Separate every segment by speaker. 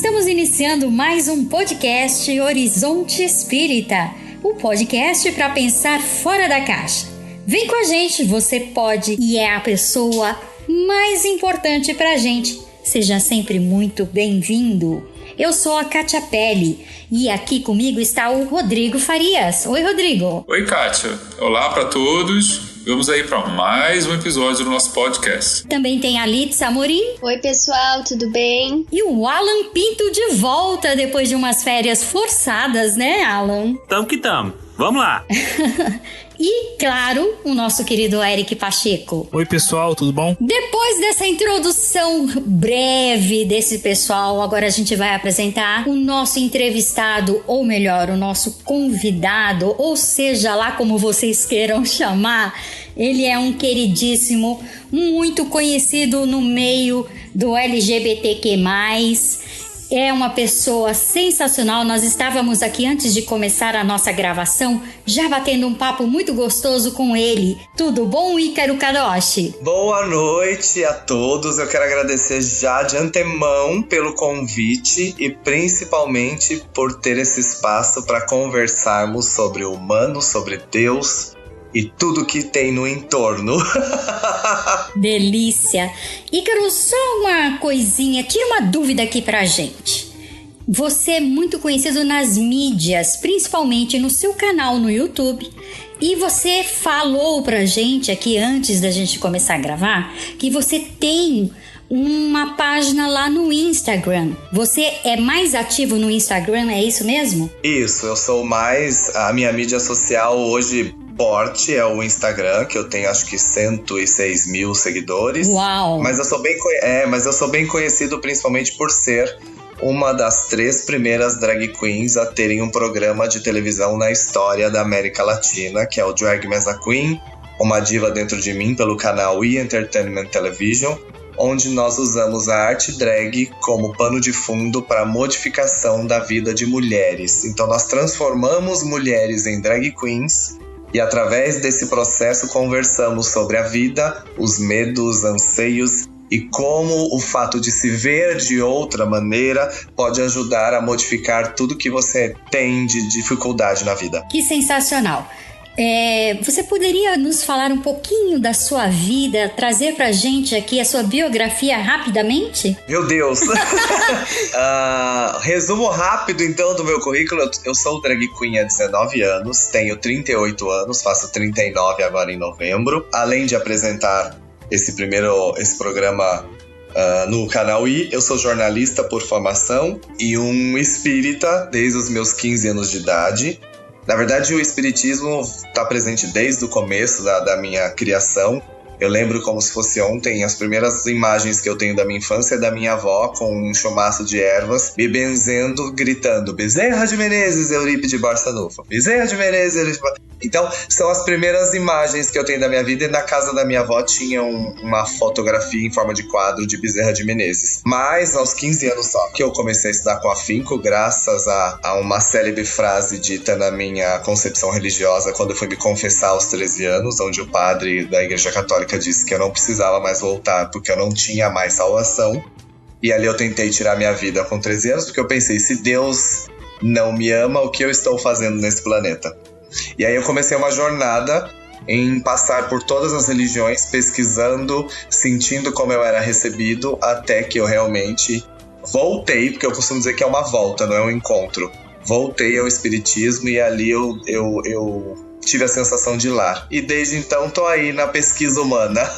Speaker 1: estamos iniciando mais um podcast Horizonte Espírita, o podcast para pensar fora da caixa. Vem com a gente, você pode e é a pessoa mais importante para a gente. Seja sempre muito bem-vindo. Eu sou a Kátia Pelli e aqui comigo está o Rodrigo Farias. Oi, Rodrigo.
Speaker 2: Oi, Kátia. Olá para todos. Vamos aí para mais um episódio do nosso podcast.
Speaker 1: Também tem a Litsa Amorim.
Speaker 3: Oi, pessoal, tudo bem?
Speaker 1: E o Alan Pinto de volta depois de umas férias forçadas, né, Alan?
Speaker 4: Tamo que tamo. Vamos lá.
Speaker 1: E, claro, o nosso querido Eric Pacheco.
Speaker 5: Oi, pessoal, tudo bom?
Speaker 1: Depois dessa introdução breve desse pessoal, agora a gente vai apresentar o nosso entrevistado, ou melhor, o nosso convidado, ou seja lá como vocês queiram chamar. Ele é um queridíssimo, muito conhecido no meio do LGBTQ+. É uma pessoa sensacional. Nós estávamos aqui antes de começar a nossa gravação, já batendo um papo muito gostoso com ele. Tudo bom, Ícaro Kadoshi?
Speaker 6: Boa noite a todos. Eu quero agradecer já de antemão pelo convite e principalmente por ter esse espaço para conversarmos sobre o humano, sobre Deus e tudo que tem no entorno.
Speaker 1: Delícia! Ícaro, só uma coisinha, tira uma dúvida aqui pra gente. Você é muito conhecido nas mídias, principalmente no seu canal no YouTube, e você falou pra gente aqui antes da gente começar a gravar que você tem uma página lá no Instagram. Você é mais ativo no Instagram, é isso mesmo?
Speaker 6: Isso, eu sou mais... A minha mídia social hoje forte é o Instagram, que eu tenho acho que 106 mil seguidores.
Speaker 1: Uau!
Speaker 6: Mas eu sou bem conhecido principalmente por ser uma das 3 primeiras drag queens a terem um programa de televisão na história da América Latina, que é o Drag Me As a Queen, Uma Diva Dentro de Mim, pelo canal E! Entertainment Television, onde nós usamos a arte drag como pano de fundo para a modificação da vida de mulheres. Então nós transformamos mulheres em drag queens e através desse processo conversamos sobre a vida, os medos, os anseios e como o fato de se ver de outra maneira pode ajudar a modificar tudo que você tem de dificuldade na vida.
Speaker 1: Que sensacional! Você poderia nos falar um pouquinho da sua vida, trazer pra gente aqui a sua biografia rapidamente?
Speaker 6: Meu Deus! Resumo rápido então do meu currículo. Eu sou drag queen há 19 anos, tenho 38 anos, faço 39 agora em novembro. Além de apresentar esse programa no canal I, eu sou jornalista por formação e um espírita desde os meus 15 anos de idade. Na verdade, o espiritismo está presente desde o começo da minha criação. Eu lembro como se fosse ontem, as primeiras imagens que eu tenho da minha infância é da minha avó com um chumaço de ervas, me benzendo, gritando Bezerra de Menezes, Eurípides Barçanufo. Bezerra de Menezes, Eurípides. Então, são as primeiras imagens que eu tenho da minha vida, e na casa da minha avó tinha uma fotografia em forma de quadro de Bezerra de Menezes. Mas, aos 15 anos só, que eu comecei a estudar com afinco, graças a uma célebre frase dita na minha concepção religiosa, quando eu fui me confessar aos 13 anos, onde o padre da Igreja Católica disse que eu não precisava mais voltar porque eu não tinha mais salvação. E ali eu tentei tirar minha vida com 13 anos, porque eu pensei, se Deus não me ama, o que eu estou fazendo nesse planeta? E aí eu comecei uma jornada em passar por todas as religiões, pesquisando, sentindo como eu era recebido, até que eu realmente voltei, porque eu costumo dizer que é uma volta, não é um encontro. Voltei ao espiritismo e ali eu tive a sensação de lar. E desde então tô aí na pesquisa humana.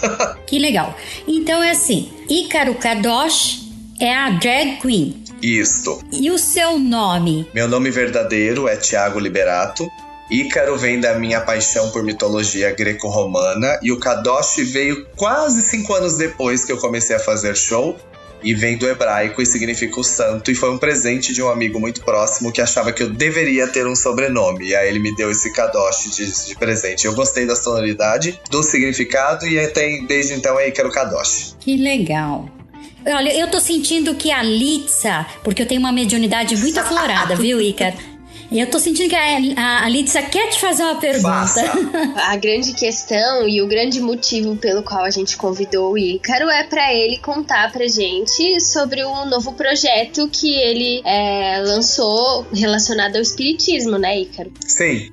Speaker 1: Que legal. Então é assim, Ícaro Kadoshi é a drag queen.
Speaker 6: Isto.
Speaker 1: E o seu nome?
Speaker 6: Meu nome verdadeiro é Thiago Liberato. Ícaro vem da minha paixão por mitologia greco-romana e o Kadoshi veio quase 5 anos depois que eu comecei a fazer show. E vem do hebraico e significa o santo. E foi um presente de um amigo muito próximo que achava que eu deveria ter um sobrenome. E aí ele me deu esse Kadoshi de presente. Eu gostei da sonoridade, do significado e desde então é Ícaro Kadoshi.
Speaker 1: Que legal. Olha, eu tô sentindo que a Litsa, porque eu tenho uma mediunidade muito aflorada, viu, Ícaro? E eu tô sentindo que a Lídia quer te fazer uma pergunta.
Speaker 6: Faça.
Speaker 3: A grande questão e o grande motivo pelo qual a gente convidou o Ícaro é pra ele contar pra gente sobre um novo projeto que ele lançou relacionado ao espiritismo, né, Ícaro?
Speaker 6: Sim.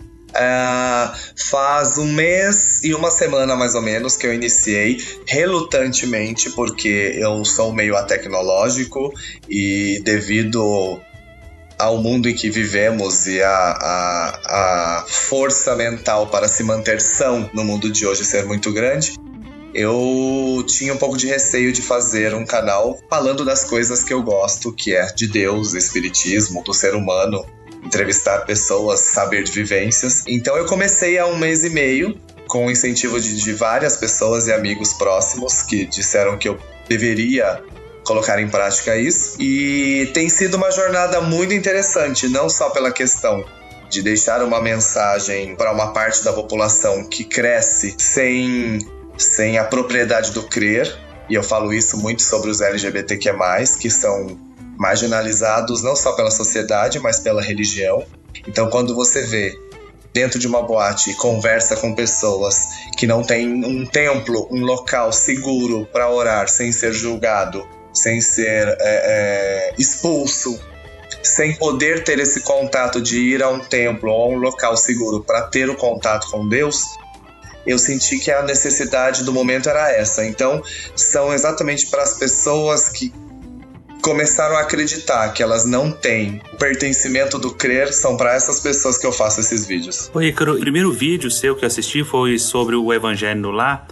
Speaker 6: Faz 1 mês e 1 semana mais ou menos que eu iniciei, relutantemente, porque eu sou meio atecnológico e devido ao mundo em que vivemos e a força mental para se manter são no mundo de hoje ser muito grande, eu tinha um pouco de receio de fazer um canal falando das coisas que eu gosto, que é de Deus, espiritismo, do ser humano, entrevistar pessoas, saber de vivências. Então eu comecei há 1 mês e meio, com o incentivo de várias pessoas e amigos próximos que disseram que eu deveria colocar em prática isso. E tem sido uma jornada muito interessante, não só pela questão de deixar uma mensagem para uma parte da população que cresce sem a propriedade do crer, e eu falo isso muito sobre os LGBTQ+, que são marginalizados não só pela sociedade, mas pela religião. Então, quando você vê dentro de uma boate e conversa com pessoas que não têm um templo, um local seguro para orar sem ser julgado, sem ser expulso, sem poder ter esse contato de ir a um templo ou a um local seguro para ter o contato com Deus, eu senti que a necessidade do momento era essa. Então, são exatamente para as pessoas que começaram a acreditar que elas não têm o pertencimento do crer, são para essas pessoas que eu faço esses vídeos.
Speaker 4: Ô, Ícaro, o primeiro vídeo seu que eu assisti foi sobre o Evangelho no Lar,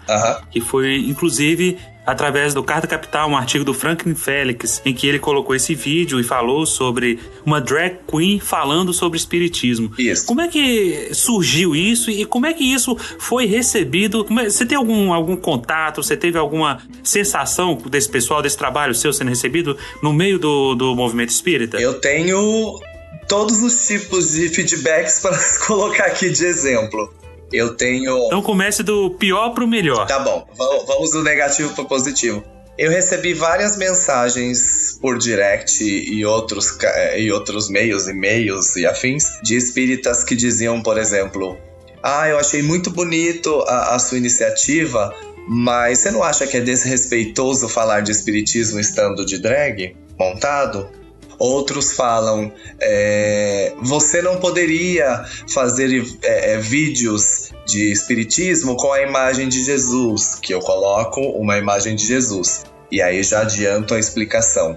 Speaker 4: que foi, inclusive, através do Carta Capital, um artigo do Franklin Félix, em que ele colocou esse vídeo e falou sobre uma drag queen falando sobre espiritismo.
Speaker 6: Isso.
Speaker 4: Como é que surgiu isso e como é que isso foi recebido? Você tem algum contato, você teve alguma sensação desse pessoal, desse trabalho seu sendo recebido no meio do movimento espírita?
Speaker 6: Eu tenho todos os tipos de feedbacks para colocar aqui de exemplo. Eu tenho...
Speaker 4: Então comece do pior pro melhor.
Speaker 6: Tá bom, vamos do negativo pro positivo. Eu recebi várias mensagens por direct e outros meios, e-mails e afins, de espíritas que diziam, por exemplo, eu achei muito bonito a sua iniciativa, mas você não acha que é desrespeitoso falar de espiritismo estando de drag montado? Outros falam, você não poderia fazer vídeos de espiritismo com a imagem de Jesus, que eu coloco uma imagem de Jesus. E aí já adianto a explicação.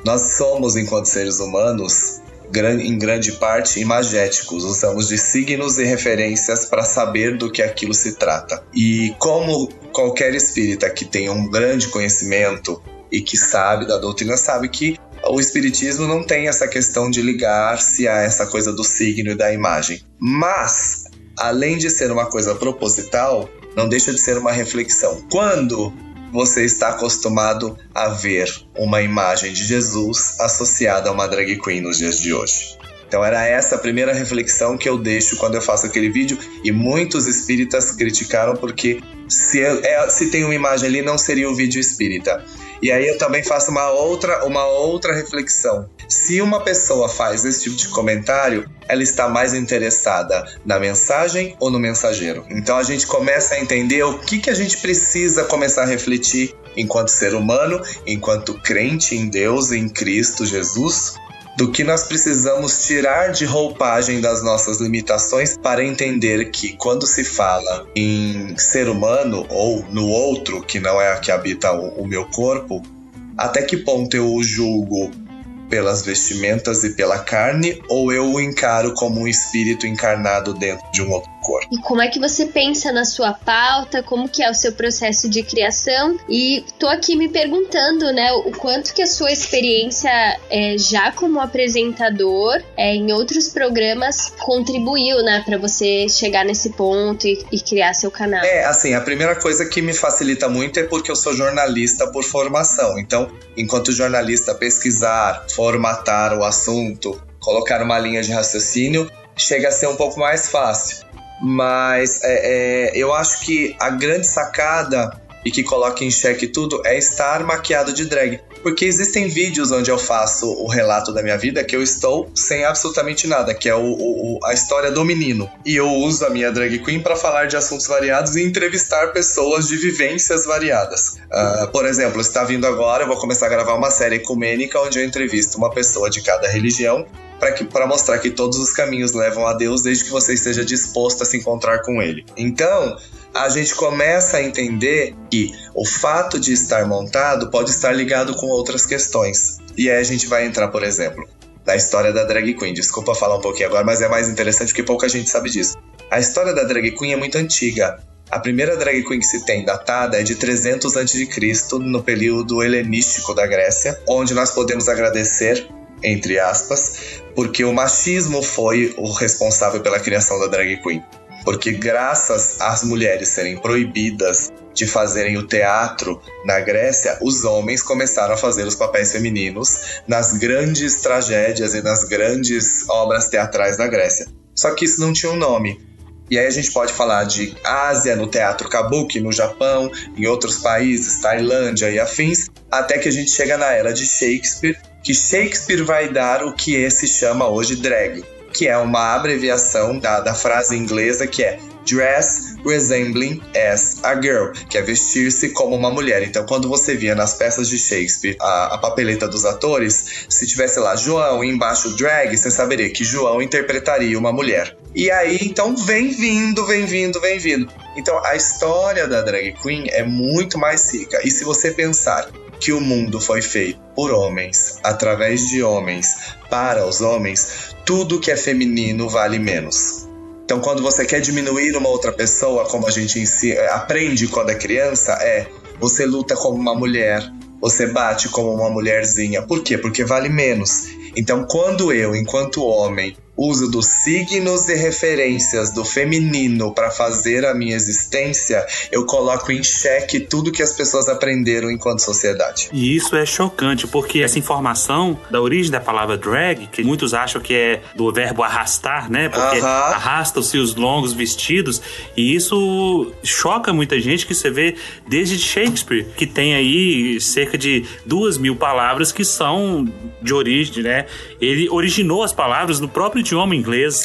Speaker 6: Nós somos, enquanto seres humanos, em grande parte, imagéticos. Usamos de signos e referências para saber do que aquilo se trata. E como qualquer espírita que tenha um grande conhecimento e que sabe da doutrina, sabe que o espiritismo não tem essa questão de ligar-se a essa coisa do signo e da imagem. Mas, além de ser uma coisa proposital, não deixa de ser uma reflexão. Quando você está acostumado a ver uma imagem de Jesus associada a uma drag queen nos dias de hoje? Então era essa a primeira reflexão que eu deixo quando eu faço aquele vídeo, e muitos espíritas criticaram porque se tem uma imagem ali não seria um vídeo espírita. E aí eu também faço uma outra reflexão. Se uma pessoa faz esse tipo de comentário, ela está mais interessada na mensagem ou no mensageiro? Então a gente começa a entender o que a gente precisa começar a refletir enquanto ser humano, enquanto crente em Deus, em Cristo Jesus, do que nós precisamos tirar de roupagem das nossas limitações para entender que quando se fala em ser humano ou no outro, que não é a que habita o meu corpo, até que ponto eu o julgo pelas vestimentas e pela carne, ou eu o encaro como um espírito encarnado dentro de um outro corpo?
Speaker 3: E como é que você pensa na sua pauta, como que é o seu processo de criação? E tô aqui me perguntando, né, o quanto que a sua experiência já como apresentador em outros programas contribuiu, né, para você chegar nesse ponto e criar seu canal.
Speaker 6: Assim, a primeira coisa que me facilita muito é porque eu sou jornalista por formação. Então, enquanto jornalista, pesquisar, formatar o assunto, colocar uma linha de raciocínio, chega a ser um pouco mais fácil. Mas eu acho que a grande sacada, e que coloca em xeque tudo, é estar maquiado de drag. Porque existem vídeos onde eu faço o relato da minha vida que eu estou sem absolutamente nada, que é a história do menino. E eu uso a minha drag queen para falar de assuntos variados e entrevistar pessoas de vivências variadas. Por exemplo, está vindo agora, eu vou começar a gravar uma série ecumênica onde eu entrevisto uma pessoa de cada religião para mostrar que todos os caminhos levam a Deus desde que você esteja disposto a se encontrar com Ele. Então, a gente começa a entender que o fato de estar montado pode estar ligado com outras questões. E aí a gente vai entrar, por exemplo, na história da drag queen. Desculpa falar um pouquinho agora, mas é mais interessante porque pouca gente sabe disso. A história da drag queen é muito antiga. A primeira drag queen que se tem datada é de 300 a.C., no período helenístico da Grécia, onde nós podemos agradecer, entre aspas, porque o machismo foi o responsável pela criação da drag queen. Porque graças às mulheres serem proibidas de fazerem o teatro na Grécia, os homens começaram a fazer os papéis femininos nas grandes tragédias e nas grandes obras teatrais da Grécia. Só que isso não tinha um nome. E aí a gente pode falar de Ásia, no teatro kabuki, no Japão, em outros países, Tailândia e afins, até que a gente chega na era de Shakespeare, que Shakespeare vai dar o que se chama hoje drag, que é uma abreviação da frase inglesa que é dress resembling as a girl, que é vestir-se como uma mulher. Então, quando você via nas peças de Shakespeare a papeleta dos atores, se tivesse lá João e embaixo drag, você saberia que João interpretaria uma mulher. E aí, então, vem vindo. Então, a história da drag queen é muito mais rica. E se você pensar que o mundo foi feito por homens, através de homens, para os homens, tudo que é feminino vale menos. Então, quando você quer diminuir uma outra pessoa, como a gente aprende quando é criança, você luta como uma mulher, você bate como uma mulherzinha. Por quê? Porque vale menos. Então, quando eu, enquanto homem, uso dos signos e referências do feminino para fazer a minha existência, eu coloco em xeque tudo que as pessoas aprenderam enquanto sociedade.
Speaker 4: E isso é chocante, porque essa informação da origem da palavra drag, que muitos acham que é do verbo arrastar, né? Porque arrastam-se os longos vestidos, e isso choca muita gente, que você vê desde Shakespeare, que tem aí cerca de 2.000 palavras que são de origem, né? Ele originou as palavras no próprio idioma inglês.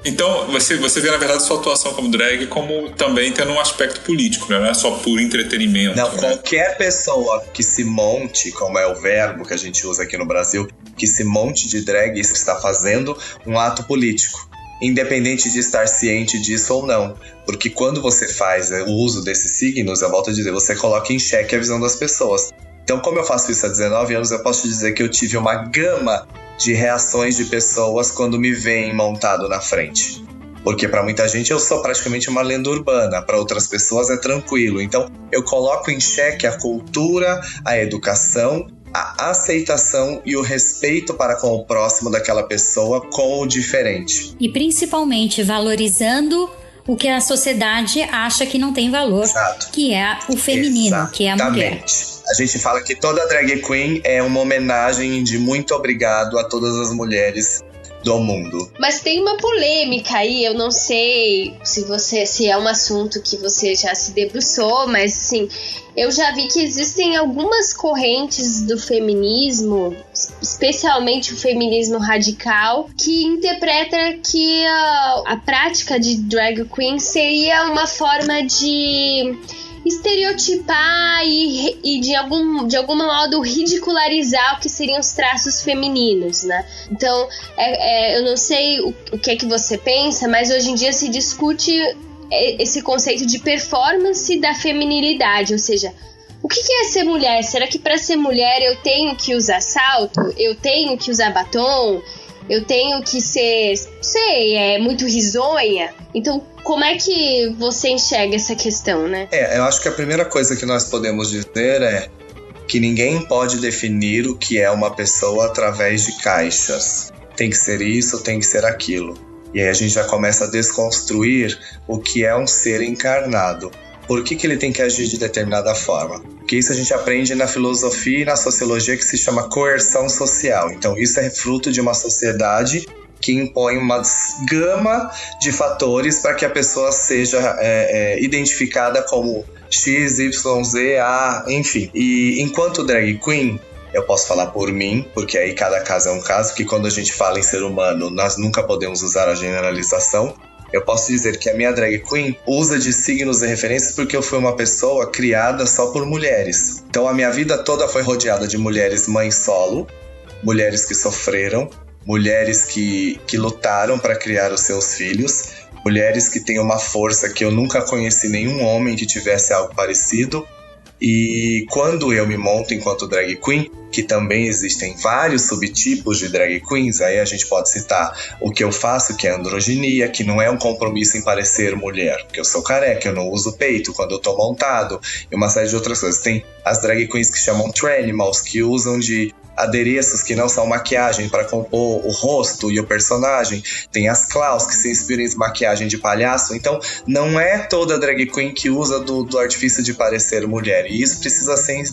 Speaker 2: Então, você vê, na verdade, sua atuação como drag como também tendo um aspecto político, né? Não é só por entretenimento.
Speaker 6: Não,
Speaker 2: né?
Speaker 6: Qualquer pessoa que se monte, como é o verbo que a gente usa aqui no Brasil, que se monte de drag, está fazendo um ato político, independente de estar ciente disso ou não. Porque quando você faz o uso desses signos, eu volto a dizer, você coloca em xeque a visão das pessoas. Então, como eu faço isso há 19 anos, eu posso te dizer que eu tive uma gama de reações de pessoas quando me veem montado na frente. Porque para muita gente eu sou praticamente uma lenda urbana, para outras pessoas é tranquilo. Então eu coloco em xeque a cultura, a educação, a aceitação e o respeito para com o próximo daquela pessoa, com o diferente.
Speaker 1: E principalmente valorizando o que a sociedade acha que não tem valor.
Speaker 6: Exato.
Speaker 1: Que é o feminino, que é a mulher.
Speaker 6: A gente fala que toda drag queen é uma homenagem de muito obrigado a todas as mulheres do mundo.
Speaker 3: Mas tem uma polêmica aí, eu não sei se é um assunto que você já se debruçou, mas assim, eu já vi que existem algumas correntes do feminismo, especialmente o feminismo radical, que interpreta que a prática de drag queen seria uma forma de estereotipar e de algum modo ridicularizar o que seriam os traços femininos, né? Então, eu não sei o que é que você pensa, mas hoje em dia se discute esse conceito de performance da feminilidade, ou seja, o que é ser mulher? Será que para ser mulher eu tenho que usar salto? Eu tenho que usar batom? Eu tenho que ser, muito risonha? Então, como é que você enxerga essa questão, né?
Speaker 6: Eu acho que a primeira coisa que nós podemos dizer é que ninguém pode definir o que é uma pessoa através de caixas. Tem que ser isso, tem que ser aquilo. E aí a gente já começa a desconstruir o que é um ser encarnado. Por que ele tem que agir de determinada forma? Porque isso a gente aprende na filosofia e na sociologia, que se chama coerção social. Então isso é fruto de uma sociedade que impõe uma gama de fatores para que a pessoa seja identificada como X, Y, Z, A, enfim. E enquanto drag queen, Eu posso falar por mim, porque aí cada caso é um caso, que quando a gente fala em ser humano, nós nunca podemos usar a generalização. Eu posso dizer que a minha drag queen usa de signos e referências porque eu fui uma pessoa criada só por mulheres. Então a minha vida toda foi rodeada de mulheres mães solo, mulheres que sofreram, mulheres que lutaram para criar os seus filhos, mulheres que têm uma força que eu nunca conheci nenhum homem que tivesse algo parecido. E quando eu me monto enquanto drag queen, que também existem vários subtipos de drag queens, aí a gente pode citar o que eu faço, que é androginia, que não é um compromisso em parecer mulher, porque eu sou careca, eu não uso peito quando eu tô montado, e uma série de outras coisas. Tem as drag queens que chamam tranimals, que usam de adereços que não são maquiagem para compor o rosto e o personagem. Tem as clowns que se inspiram em maquiagem de palhaço. Então não é toda drag queen que usa do artifício de parecer mulher, e isso precisa ser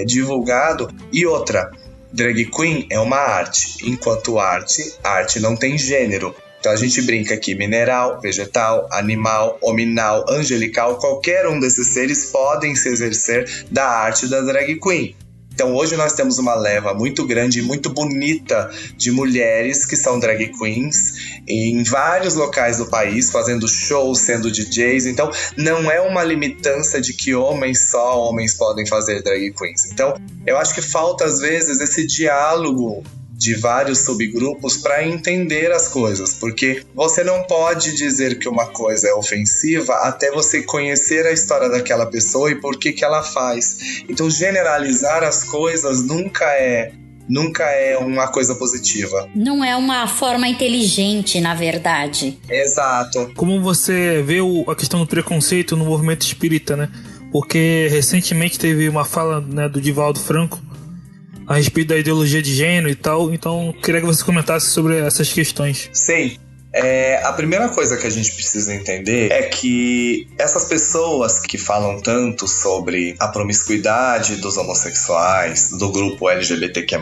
Speaker 6: divulgado. E outra, drag queen é uma arte, enquanto arte não tem gênero. Então a gente brinca aqui, mineral, vegetal, animal, hominal, angelical, qualquer um desses seres podem se exercer da arte da drag queen. Então hoje nós temos uma leva muito grande e muito bonita de mulheres que são drag queens em vários locais do país, fazendo shows, sendo DJs. Então não é uma limitância de que só homens podem fazer drag queens. Então eu acho que falta às vezes esse diálogo de vários subgrupos para entender as coisas, porque você não pode dizer que uma coisa é ofensiva até você conhecer a história daquela pessoa e por que ela faz. Então generalizar as coisas nunca é uma coisa positiva.
Speaker 1: Não é uma forma inteligente, na verdade.
Speaker 6: Exato.
Speaker 5: Como você vê a questão do preconceito no movimento espírita, né? Porque recentemente teve uma fala, né, do Divaldo Franco a respeito da ideologia de gênero e tal, então queria que você comentasse sobre essas questões.
Speaker 6: Sim. A primeira coisa que a gente precisa entender é que essas pessoas que falam tanto sobre a promiscuidade dos homossexuais, do grupo LGBTQ+,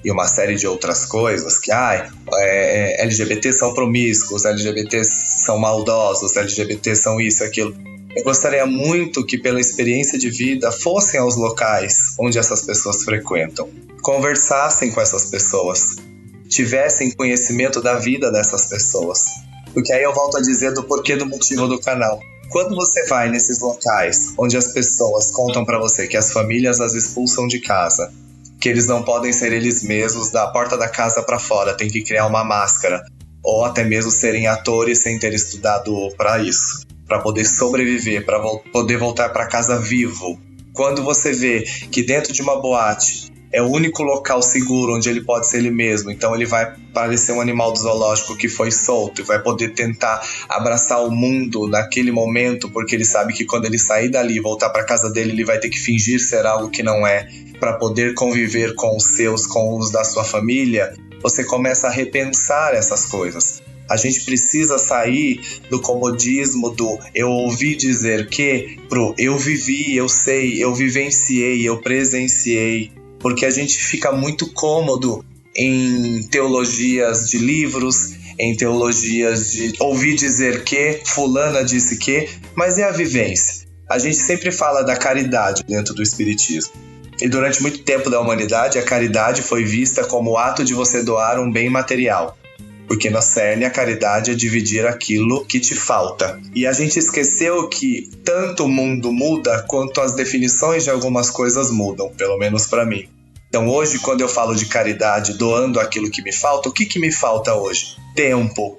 Speaker 6: e uma série de outras coisas, que LGBT são promíscuos, LGBT são maldosos, LGBT são isso e aquilo. Eu gostaria muito que, pela experiência de vida, fossem aos locais onde essas pessoas frequentam, conversassem com essas pessoas, tivessem conhecimento da vida dessas pessoas. Porque aí eu volto a dizer do porquê do motivo do canal. Quando você vai nesses locais onde as pessoas contam pra você que as famílias as expulsam de casa, que eles não podem ser eles mesmos, da porta da casa pra fora, tem que criar uma máscara, ou até mesmo serem atores sem ter estudado pra isso, para poder sobreviver, para poder voltar para casa vivo. Quando você vê que dentro de uma boate é o único local seguro onde ele pode ser ele mesmo, então ele vai parecer um animal do zoológico que foi solto e vai poder tentar abraçar o mundo naquele momento, porque ele sabe que quando ele sair dali e voltar para casa dele, ele vai ter que fingir ser algo que não é, para poder conviver com os da sua família. Você começa a repensar essas coisas. A gente precisa sair do comodismo do eu ouvi dizer que pro eu vivi, eu sei, eu vivenciei, eu presenciei. Porque a gente fica muito cômodo em teologias de livros, em teologias de ouvir dizer que, fulana disse que, mas é a vivência. A gente sempre fala da caridade dentro do espiritismo. E durante muito tempo da humanidade, a caridade foi vista como o ato de você doar um bem material. Porque na cerne a caridade é dividir aquilo que te falta. E a gente esqueceu que tanto o mundo muda quanto as definições de algumas coisas mudam, pelo menos para mim. Então hoje, quando eu falo de caridade, doando aquilo que me falta, o que me falta hoje? Tempo.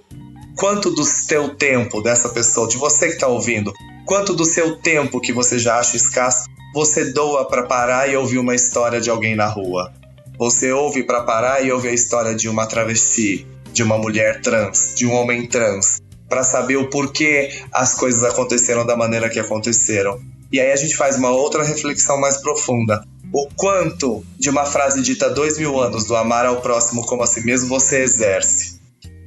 Speaker 6: Quanto do seu tempo, dessa pessoa, de você que está ouvindo, quanto do seu tempo que você já acha escasso, você doa para parar e ouvir uma história de alguém na rua? Você ouve para parar e ouvir a história de uma travesti, de uma mulher trans, de um homem trans, para saber o porquê as coisas aconteceram da maneira que aconteceram. E aí a gente faz uma outra reflexão mais profunda. O quanto de uma frase dita há 2000 anos, do amar ao próximo como a si mesmo, você exerce?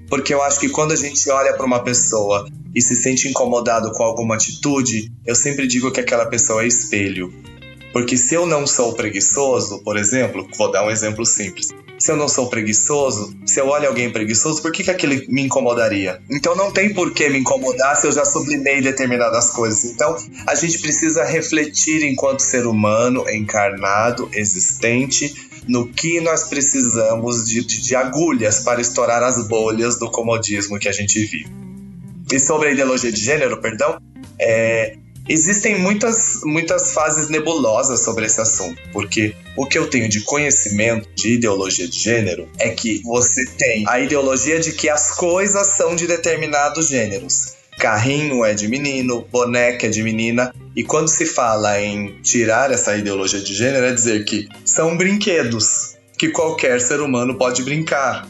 Speaker 6: Porque eu acho que quando a gente olha para uma pessoa e se sente incomodado com alguma atitude, eu sempre digo que aquela pessoa é espelho. Porque se eu não sou preguiçoso, por exemplo, vou dar um exemplo simples. Se eu não sou preguiçoso, se eu olho alguém preguiçoso, por que aquele me incomodaria? Então não tem por que me incomodar se eu já sublimei determinadas coisas. Então a gente precisa refletir enquanto ser humano, encarnado, existente, no que nós precisamos de agulhas para estourar as bolhas do comodismo que a gente vive. E sobre a ideologia de gênero, existem muitas fases nebulosas sobre esse assunto, porque o que eu tenho de conhecimento de ideologia de gênero é que você tem a ideologia de que as coisas são de determinados gêneros. Carrinho é de menino, boneca é de menina, e quando se fala em tirar essa ideologia de gênero é dizer que são brinquedos que qualquer ser humano pode brincar.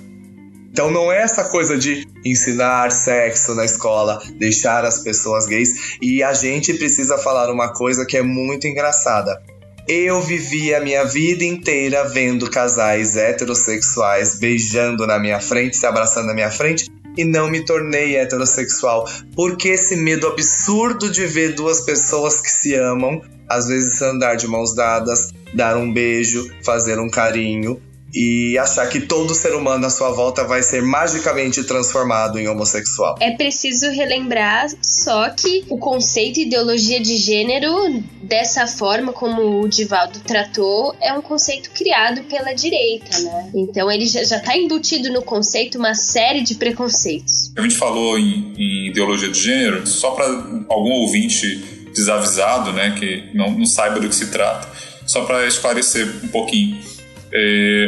Speaker 6: Então não é essa coisa de ensinar sexo na escola, deixar as pessoas gays. E a gente precisa falar uma coisa que é muito engraçada. Eu vivi a minha vida inteira vendo casais heterossexuais beijando na minha frente, se abraçando na minha frente, e não me tornei heterossexual. Porque esse medo absurdo de ver duas pessoas que se amam, às vezes andar de mãos dadas, dar um beijo, fazer um carinho, e achar que todo ser humano à sua volta vai ser magicamente transformado em homossexual.
Speaker 3: É preciso relembrar só que o conceito e ideologia de gênero, dessa forma como o Divaldo tratou, é um conceito criado pela direita, né? Então ele já está embutido no conceito uma série de preconceitos.
Speaker 2: A gente falou em ideologia de gênero, só para algum ouvinte desavisado, né, que não saiba do que se trata, só para esclarecer um pouquinho.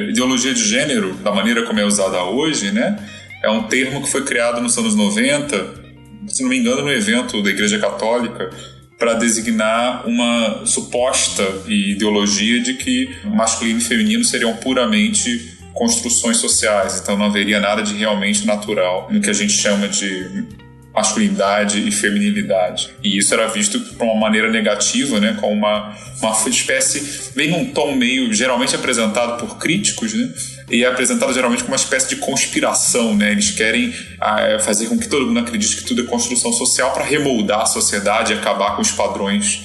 Speaker 2: Ideologia de gênero, da maneira como é usada hoje, né, é um termo que foi criado nos anos 90, se não me engano, no evento da Igreja Católica, para designar uma suposta ideologia de que masculino e feminino seriam puramente construções sociais, então não haveria nada de realmente natural no que a gente chama de masculinidade e feminilidade. E isso era visto de uma maneira negativa, né, como uma espécie, vem num tom meio, geralmente apresentado por críticos, né, e é apresentado geralmente como uma espécie de conspiração, né, eles querem fazer com que todo mundo acredite que tudo é construção social para remoldar a sociedade e acabar com os padrões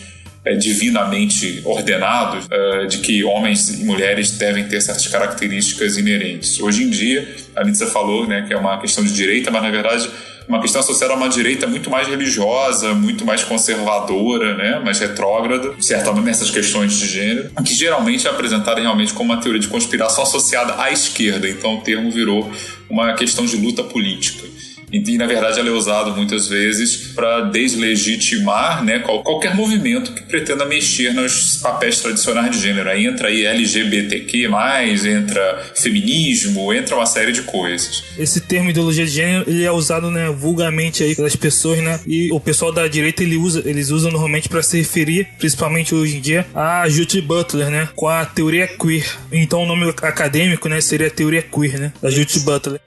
Speaker 2: divinamente ordenados de que homens e mulheres devem ter certas características inerentes. Hoje em dia, a Lídia falou, né, que é uma questão de direita, mas na verdade uma questão associada a uma direita muito mais religiosa, muito mais conservadora, né, mais retrógrada, certamente nessas questões de gênero, que geralmente é apresentada realmente como uma teoria de conspiração associada à esquerda. Então o termo virou uma questão de luta política. E, na verdade, ela é usada muitas vezes para deslegitimar, né, qualquer movimento que pretenda mexer nos papéis tradicionais de gênero. Aí entra aí LGBTQ+, entra feminismo, entra uma série de coisas.
Speaker 5: Esse termo ideologia de gênero, ele é usado, né, vulgarmente aí pelas pessoas, né, e o pessoal da direita eles usam normalmente para se referir, principalmente hoje em dia, a Judith Butler, né, com a teoria queer. Então o nome acadêmico, né, seria a teoria queer, né, da Judith Butler.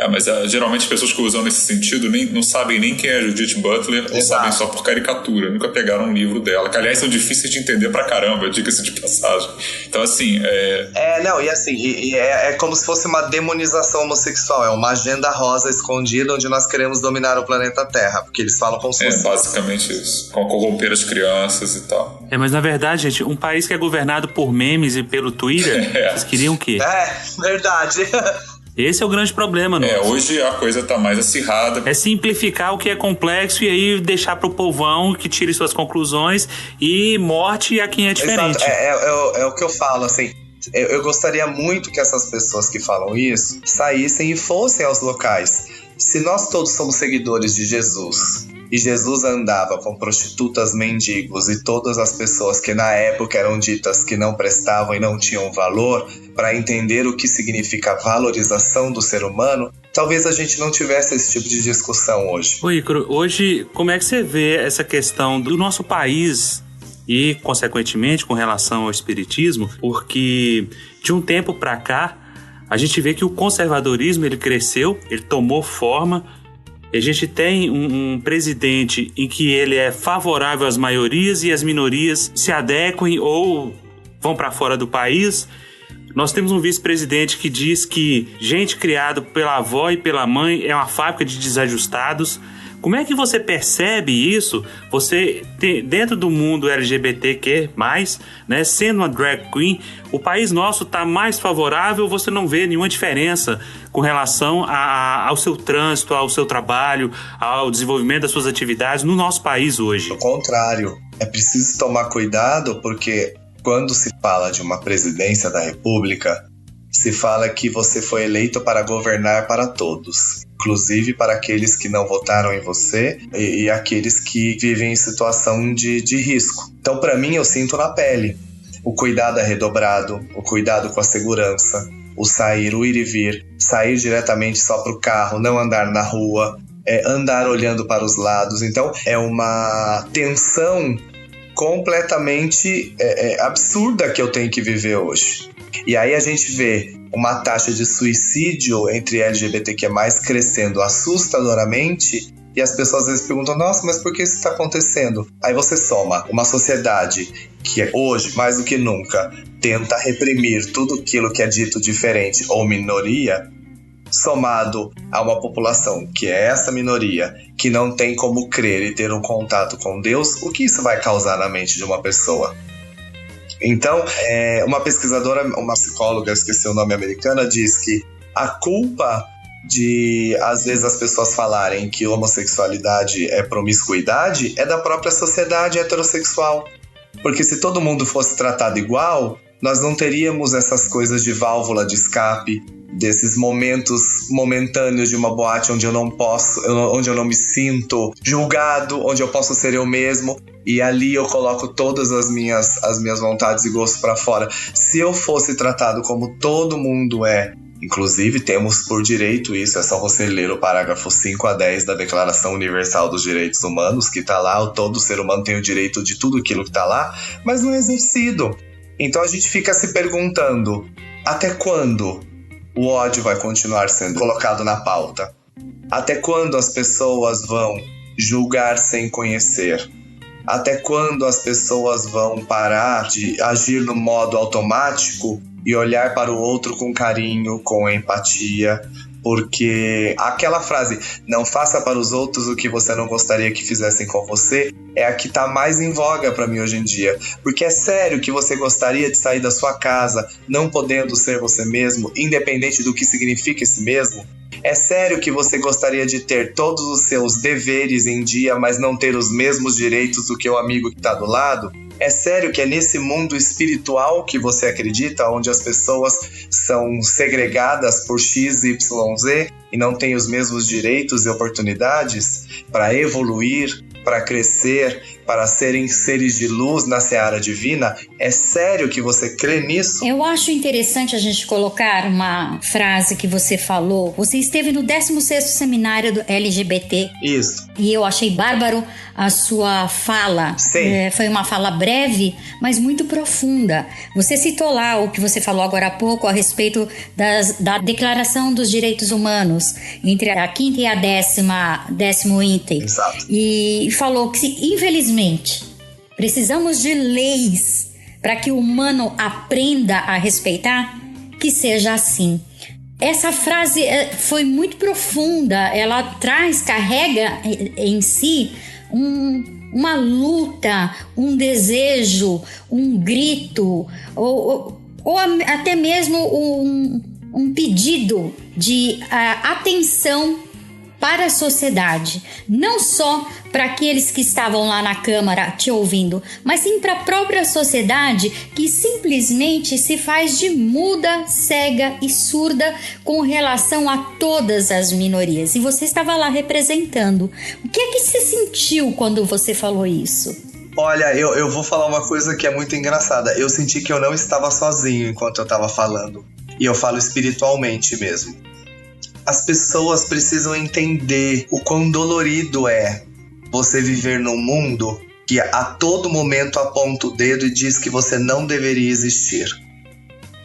Speaker 2: Mas geralmente as pessoas que usam nesse sentido não sabem nem quem é a Judith Butler, ou sabem só por caricatura, nunca pegaram um livro dela, que aliás são difíceis de entender pra caramba, diga-se de passagem. Então assim,
Speaker 6: é como se fosse uma demonização homossexual, é uma agenda rosa escondida onde nós queremos dominar o planeta Terra, porque eles falam como se fosse...
Speaker 2: basicamente isso, como corromper as crianças e tal.
Speaker 4: Mas na verdade, gente, um país que é governado por memes e pelo Twitter, vocês queriam o quê?
Speaker 6: Verdade.
Speaker 4: Esse é o grande problema, não?
Speaker 2: Hoje a coisa tá mais acirrada.
Speaker 4: É simplificar o que é complexo e aí deixar pro povão que tire suas conclusões e morte a quem é diferente.
Speaker 6: Exato. É o que eu falo, assim. Eu gostaria muito que essas pessoas que falam isso saíssem e fossem aos locais. Se nós todos somos seguidores de Jesus e Jesus andava com prostitutas, mendigos e todas as pessoas que na época eram ditas que não prestavam e não tinham valor, para entender o que significa valorização do ser humano, talvez a gente não tivesse esse tipo de discussão hoje.
Speaker 4: Ô Ícaro, hoje como é que você vê essa questão do nosso país e, consequentemente, com relação ao espiritismo? Porque de um tempo para cá, a gente vê que o conservadorismo ele cresceu, ele tomou forma. A gente tem um presidente em que ele é favorável às maiorias e as minorias se adequem ou vão para fora do país. Nós temos um vice-presidente que diz que gente criada pela avó e pela mãe é uma fábrica de desajustados. Como é que você percebe isso? Você, dentro do mundo LGBTQ+, né, sendo uma drag queen, o país nosso está mais favorável, você não vê nenhuma diferença com relação ao seu trânsito, ao seu trabalho, ao desenvolvimento das suas atividades no nosso país hoje?
Speaker 6: Ao contrário, é preciso tomar cuidado porque quando se fala de uma presidência da República, se fala que você foi eleito para governar para todos, inclusive para aqueles que não votaram em você e aqueles que vivem em situação de risco. Então, para mim, eu sinto na pele o cuidado é redobrado, o cuidado com a segurança, o sair, o ir e vir, sair diretamente só para o carro, não andar na rua, andar olhando para os lados. Então, é uma tensão completamente absurda que eu tenho que viver hoje. E aí a gente vê uma taxa de suicídio entre LGBTQ+, crescendo assustadoramente, e as pessoas às vezes perguntam, nossa, mas por que isso está acontecendo? Aí você soma uma sociedade que hoje, mais do que nunca, tenta reprimir tudo aquilo que é dito diferente ou minoria, somado a uma população que é essa minoria, que não tem como crer e ter um contato com Deus, o que isso vai causar na mente de uma pessoa? Então, uma pesquisadora, uma psicóloga, esqueci o nome americana, diz que a culpa de, às vezes, as pessoas falarem que homossexualidade é promiscuidade é da própria sociedade heterossexual. Porque se todo mundo fosse tratado igual, nós não teríamos essas coisas de válvula de escape, desses momentos momentâneos de uma boate onde eu não posso, onde eu não me sinto julgado, onde eu posso ser eu mesmo, e ali eu coloco todas as minhas vontades e gostos para fora. Se eu fosse tratado como todo mundo é, inclusive temos por direito isso, é só você ler o parágrafo 5 a 10 da Declaração Universal dos Direitos Humanos, que tá lá, todo ser humano tem o direito de tudo aquilo que tá lá, mas não é exercido. Então a gente fica se perguntando, até quando o ódio vai continuar sendo colocado na pauta? Até quando as pessoas vão julgar sem conhecer? Até quando as pessoas vão parar de agir no modo automático e olhar para o outro com carinho, com empatia? Porque aquela frase, não faça para os outros o que você não gostaria que fizessem com você, é a que está mais em voga para mim hoje em dia. Porque é sério que você gostaria de sair da sua casa não podendo ser você mesmo, independente do que significa esse mesmo? É sério que você gostaria de ter todos os seus deveres em dia, mas não ter os mesmos direitos do que o amigo que está do lado? É sério que é nesse mundo espiritual que você acredita, onde as pessoas são segregadas por X, Y, Z e não têm os mesmos direitos e oportunidades para evoluir, para crescer, para serem seres de luz na seara divina? É sério que você crê nisso?
Speaker 1: Eu acho interessante a gente colocar uma frase que você falou. Você esteve no 16º seminário do LGBT.
Speaker 6: Isso.
Speaker 1: E eu achei bárbaro a sua fala.
Speaker 6: Sim.
Speaker 1: Foi uma fala breve, mas muito profunda. Você citou lá o que você falou agora há pouco a respeito da Declaração dos Direitos Humanos, entre a 5ª e a 10º item.
Speaker 6: Exato.
Speaker 1: E falou que, infelizmente, precisamos de leis para que o humano aprenda a respeitar, que seja assim. Essa frase foi muito profunda, ela carrega em si uma luta, um desejo, um grito, ou até mesmo um pedido de atenção para a sociedade, não só para aqueles que estavam lá na Câmara te ouvindo, mas sim para a própria sociedade que simplesmente se faz de muda, cega e surda com relação a todas as minorias. E você estava lá representando. O que é que você sentiu quando você falou isso?
Speaker 6: Olha, eu vou falar uma coisa que é muito engraçada. Eu senti que eu não estava sozinho enquanto eu estava falando. E eu falo espiritualmente mesmo. As pessoas precisam entender o quão dolorido é você viver num mundo que a todo momento aponta o dedo e diz que você não deveria existir.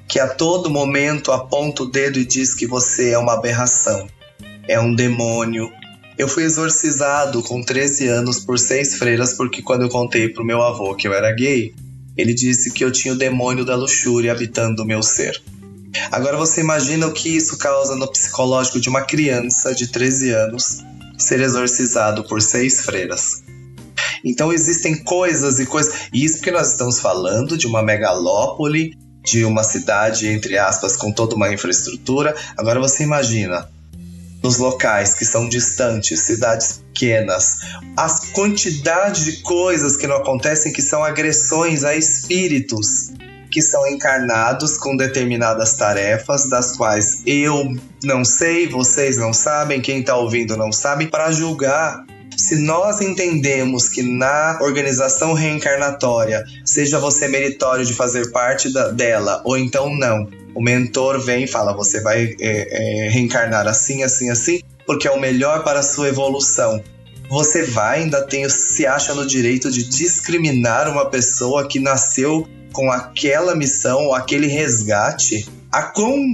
Speaker 6: Que a todo momento aponta o dedo e diz que você é uma aberração, é um demônio. Eu fui exorcizado com 13 anos por 6 freiras porque quando eu contei pro meu avô que eu era gay, ele disse que eu tinha o demônio da luxúria habitando o meu ser. Agora você imagina o que isso causa no psicológico de uma criança de 13 anos ser exorcizado por 6 freiras. Então existem coisas, e isso porque nós estamos falando de uma megalópole, de uma cidade, entre aspas, com toda uma infraestrutura. Agora você imagina, nos locais que são distantes, cidades pequenas, as quantidades de coisas que não acontecem, que são agressões a espíritos que são encarnados com determinadas tarefas, das quais eu não sei, vocês não sabem, quem está ouvindo não sabe, para julgar. Se nós entendemos que na organização reencarnatória, seja você meritório de fazer parte dela, ou então não, o mentor vem e fala, você vai reencarnar assim, assim, assim, porque é o melhor para a sua evolução. Você se acha no direito de discriminar uma pessoa que nasceu com aquela missão, ou aquele resgate? A quão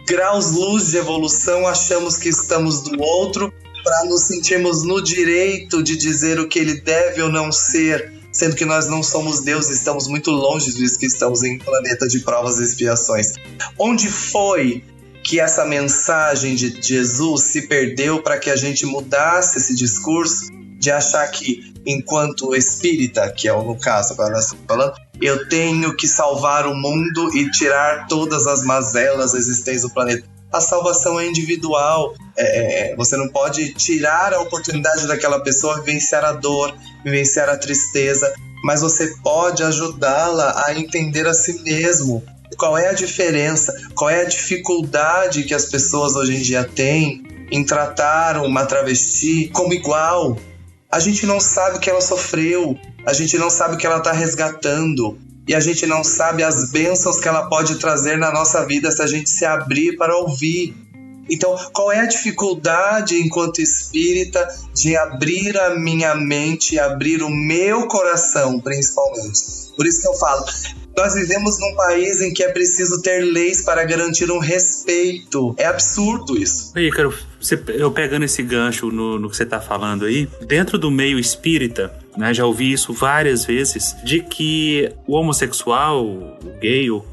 Speaker 6: graus-luz de evolução achamos que estamos do outro para nos sentirmos no direito de dizer o que ele deve ou não ser, sendo que nós não somos Deus, estamos muito longe disso, que estamos em um planeta de provas e expiações. Onde foi que essa mensagem de Jesus se perdeu para que a gente mudasse esse discurso de achar que, enquanto espírita, que é no caso agora nós estamos falando, eu tenho que salvar o mundo e tirar todas as mazelas existentes do planeta? A salvação é individual. Você não pode tirar a oportunidade daquela pessoa vivenciar a dor, vivenciar a tristeza, mas você pode ajudá-la a entender a si mesmo. Qual é a diferença? Qual é a dificuldade que as pessoas hoje em dia têm em tratar uma travesti como igual? A gente não sabe o que ela sofreu, a gente não sabe o que ela está resgatando, e a gente não sabe as bênçãos que ela pode trazer na nossa vida se a gente se abrir para ouvir. Então, qual é a dificuldade enquanto espírita de abrir a minha mente, abrir o meu coração, principalmente? Por isso que eu falo, nós vivemos num país em que é preciso ter leis para garantir um respeito. É absurdo isso.
Speaker 4: Ícaro, eu pegando esse gancho no que você está falando aí, dentro do meio espírita, né, já ouvi isso várias vezes, de que o homossexual, o gay, o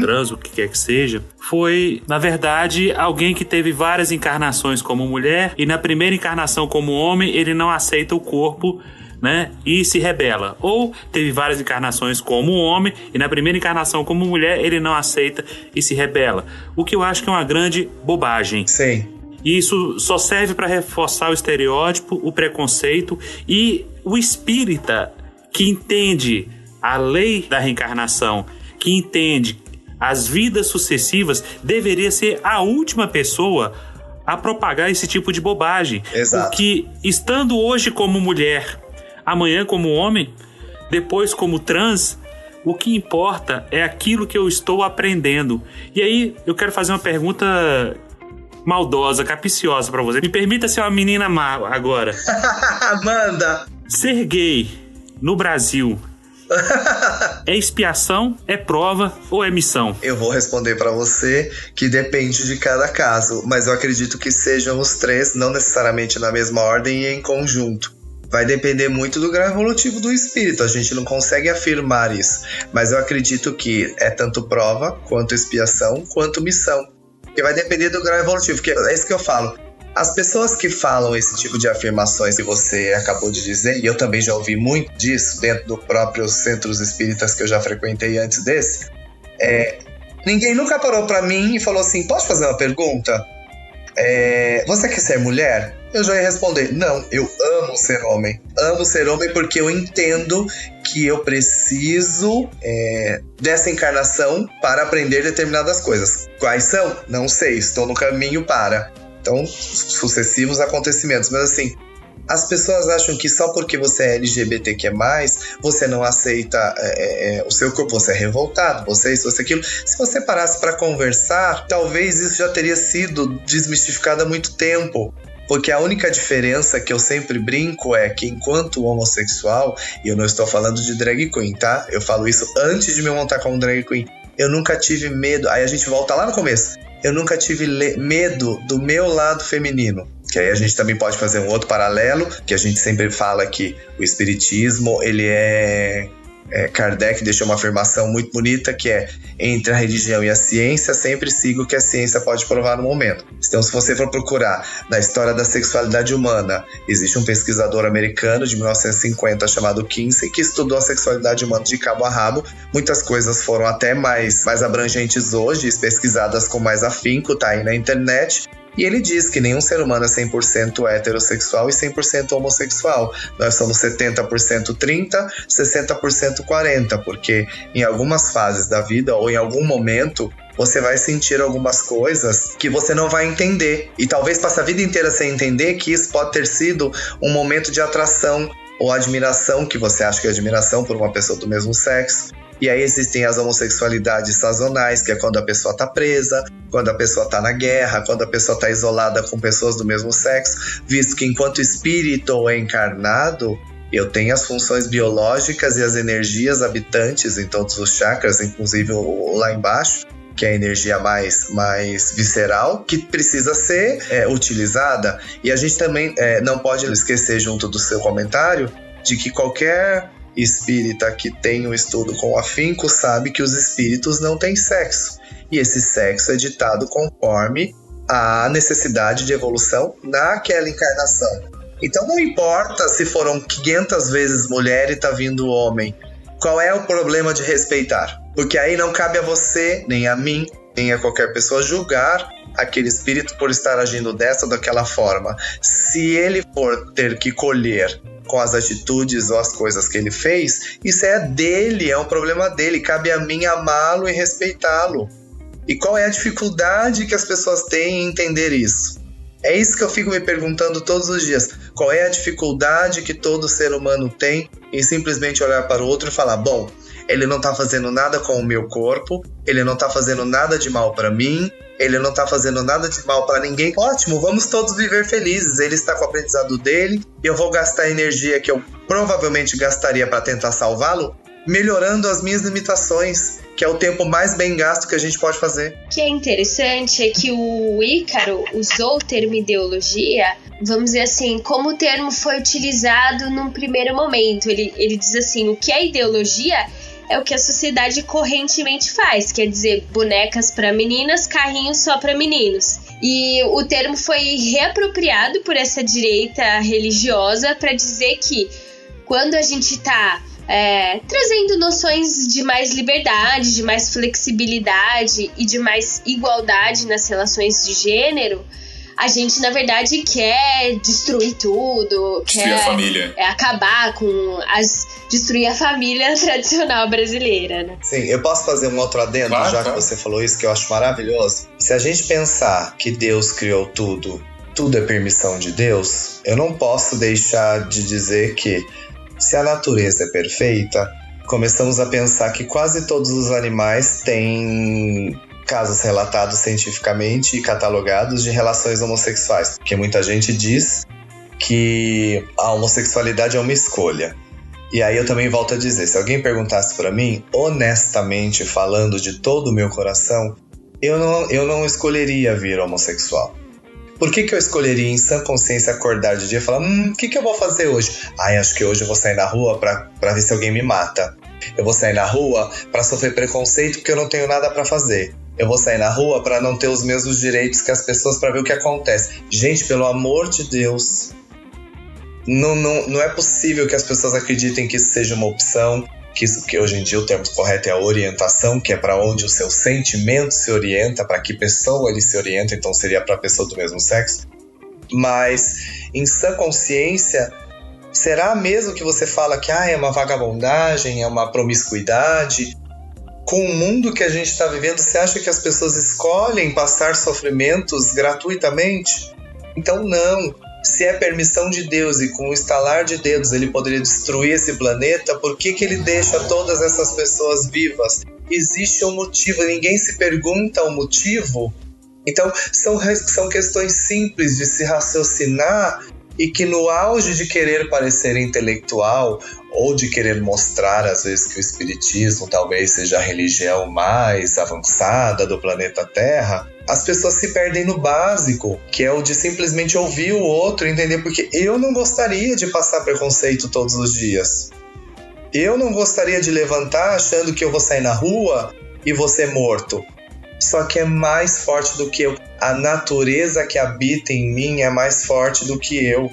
Speaker 4: trans, o que quer que seja, foi, na verdade, alguém que teve várias encarnações como mulher, e na primeira encarnação como homem, ele não aceita o corpo, né, e se rebela. Ou teve várias encarnações como homem, e na primeira encarnação como mulher, ele não aceita e se rebela. O que eu acho que é uma grande bobagem.
Speaker 6: Sim.
Speaker 4: E isso só serve para reforçar o estereótipo, o preconceito, e o espírita que entende a lei da reencarnação, que entende as vidas sucessivas, deveria ser a última pessoa a propagar esse tipo de bobagem.
Speaker 6: Exato.
Speaker 4: Porque estando hoje como mulher, amanhã como homem, depois como trans, o que importa é aquilo que eu estou aprendendo. E aí eu quero fazer uma pergunta maldosa, capciosa pra você. Me permita ser uma menina má agora.
Speaker 6: Manda!
Speaker 4: Ser gay no Brasil é expiação, é prova ou é missão?
Speaker 6: Eu vou responder pra você que depende de cada caso, mas eu acredito que sejam os três, não necessariamente na mesma ordem e em conjunto. Vai depender muito do grau evolutivo do espírito, a gente não consegue afirmar isso, mas eu acredito que é tanto prova, quanto expiação, quanto missão. Porque vai depender do grau evolutivo, porque é isso que eu falo. As pessoas que falam esse tipo de afirmações que você acabou de dizer, e eu também já ouvi muito disso dentro dos próprios centros espíritas que eu já frequentei antes desse, ninguém nunca parou pra mim e falou assim, posso fazer uma pergunta? Você quer ser mulher? Eu já ia responder, não, eu amo ser homem. Amo ser homem porque eu entendo que eu preciso dessa encarnação para aprender determinadas coisas. Quais são? Não sei, estou no caminho para. Então, sucessivos acontecimentos. Mas assim, as pessoas acham que só porque você é LGBTQ+, você não aceita o seu corpo, você é revoltado, você isso, você aquilo. Se você parasse para conversar, talvez isso já teria sido desmistificado há muito tempo. Porque a única diferença que eu sempre brinco é que enquanto homossexual, e eu não estou falando de drag queen, tá? Eu falo isso antes de me montar como drag queen. Eu nunca tive medo, aí a gente volta lá no começo. Eu nunca tive medo do meu lado feminino. Que aí a gente também pode fazer um outro paralelo, que a gente sempre fala que o espiritismo, ele é Kardec deixou uma afirmação muito bonita que é: entre a religião e a ciência, sempre siga o que a ciência pode provar no momento. Então, se você for procurar na história da sexualidade humana, existe um pesquisador americano de 1950 chamado Kinsey que estudou a sexualidade humana de cabo a rabo. Muitas coisas foram até mais abrangentes hoje, pesquisadas com mais afinco, tá aí na internet. E ele diz que nenhum ser humano é 100% heterossexual e 100% homossexual. Nós somos 70% 30%, 60% 40%, porque em algumas fases da vida ou em algum momento você vai sentir algumas coisas que você não vai entender. E talvez passe a vida inteira sem entender que isso pode ter sido um momento de atração ou admiração, que você acha que é admiração por uma pessoa do mesmo sexo. E aí existem as homossexualidades sazonais, que é quando a pessoa está presa, quando a pessoa está na guerra, quando a pessoa está isolada com pessoas do mesmo sexo, visto que enquanto espírito ou encarnado, eu tenho as funções biológicas e as energias habitantes em todos os chakras, inclusive lá embaixo, que é a energia mais visceral, que precisa ser utilizada. E a gente também não pode esquecer, junto do seu comentário, de que qualquer espírita que tem um estudo com afinco sabe que os espíritos não têm sexo. E esse sexo é ditado conforme a necessidade de evolução naquela encarnação. Então não importa se foram 500 vezes mulher e tá vindo homem. Qual é o problema de respeitar? Porque aí não cabe a você, nem a mim, nem a qualquer pessoa julgar aquele espírito por estar agindo dessa ou daquela forma. Se ele for ter que colher com as atitudes ou as coisas que ele fez, isso é dele, é um problema dele. Cabe a mim amá-lo e respeitá-lo. E qual é a dificuldade que as pessoas têm em entender isso? É isso que eu fico me perguntando todos os dias. Qual é a dificuldade que todo ser humano tem em simplesmente olhar para o outro e falar: bom, ele não está fazendo nada com o meu corpo, ele não está fazendo nada de mal para mim, ele não está fazendo nada de mal para ninguém. Ótimo, vamos todos viver felizes. Ele está com o aprendizado dele e eu vou gastar a energia que eu provavelmente gastaria para tentar salvá-lo, melhorando as minhas limitações, que é o tempo mais bem gasto que a gente pode fazer.
Speaker 3: O que é interessante é que o Ícaro usou o termo ideologia, vamos dizer assim, como o termo foi utilizado num primeiro momento. Ele diz assim: o que é ideologia é o que a sociedade correntemente faz, quer dizer, bonecas para meninas, carrinhos só para meninos. E o termo foi reapropriado por essa direita religiosa para dizer que quando a gente está trazendo noções de mais liberdade, de mais flexibilidade e de mais igualdade nas relações de gênero, a gente, na verdade, quer destruir tudo,
Speaker 2: destruir a família.
Speaker 3: Acabar com destruir a família tradicional brasileira, né?
Speaker 6: Sim, eu posso fazer um outro adendo, já que você falou isso, que eu acho maravilhoso. Se a gente pensar que Deus criou tudo é permissão de Deus, eu não posso deixar de dizer que, se a natureza é perfeita, começamos a pensar que quase todos os animais têm casos relatados cientificamente e catalogados de relações homossexuais. Porque muita gente diz que a homossexualidade é uma escolha. E aí eu também volto a dizer, se alguém perguntasse para mim, honestamente falando de todo o meu coração, eu não escolheria vir homossexual. Por que eu escolheria em sã consciência acordar de dia e falar: o que eu vou fazer hoje? Acho que hoje eu vou sair na rua pra ver se alguém me mata. Eu vou sair na rua pra sofrer preconceito porque eu não tenho nada pra fazer. Eu vou sair na rua pra não ter os mesmos direitos que as pessoas, pra ver o que acontece. Gente, pelo amor de Deus, não é possível que as pessoas acreditem que isso seja uma opção, que hoje em dia o termo correto é a orientação, que é para onde o seu sentimento se orienta, para que pessoa ele se orienta, então seria para a pessoa do mesmo sexo. Mas, em sã consciência, será mesmo que você fala que é uma vagabundagem, é uma promiscuidade? Com o mundo que a gente está vivendo, você acha que as pessoas escolhem passar sofrimentos gratuitamente? Então não. Se é permissão de Deus e com o estalar de dedos ele poderia destruir esse planeta, por que ele deixa todas essas pessoas vivas? Existe um motivo, ninguém se pergunta o motivo. Então são questões simples de se raciocinar e que no auge de querer parecer intelectual ou de querer mostrar às vezes que o espiritismo talvez seja a religião mais avançada do planeta Terra, as pessoas se perdem no básico, que é o de simplesmente ouvir o outro e entender, porque eu não gostaria de passar preconceito todos os dias. Eu não gostaria de levantar achando que eu vou sair na rua e vou ser morto. Só que é mais forte do que eu. A natureza que habita em mim é mais forte do que eu.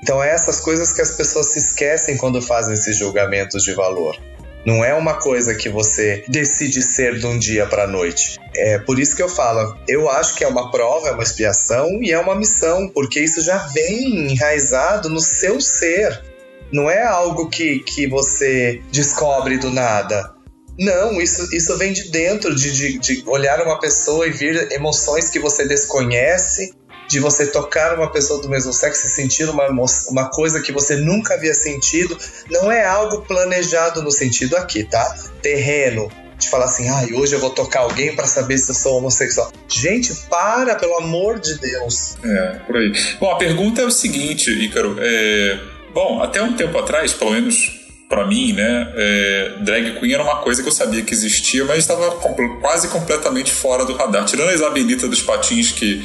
Speaker 6: Então é essas coisas que as pessoas se esquecem quando fazem esses julgamentos de valor. Não é uma coisa que você decide ser de um dia para a noite. É por isso que eu falo, eu acho que é uma prova, é uma expiação e é uma missão, porque isso já vem enraizado no seu ser. Não é algo que você descobre do nada. Não, isso vem de dentro, de olhar uma pessoa e vir emoções que você desconhece, de você tocar uma pessoa do mesmo sexo e sentir uma coisa que você nunca havia sentido. Não é algo planejado no sentido aqui, tá? Terreno, de falar assim, hoje eu vou tocar alguém pra saber se eu sou homossexual. Gente, pelo amor de Deus.
Speaker 2: Por aí. Bom, a pergunta é o seguinte, Ícaro. Bom, até um tempo atrás, pelo menos pra mim, né, drag queen era uma coisa que eu sabia que existia, mas estava quase completamente fora do radar. Tirando a Isabelita dos Patins, que...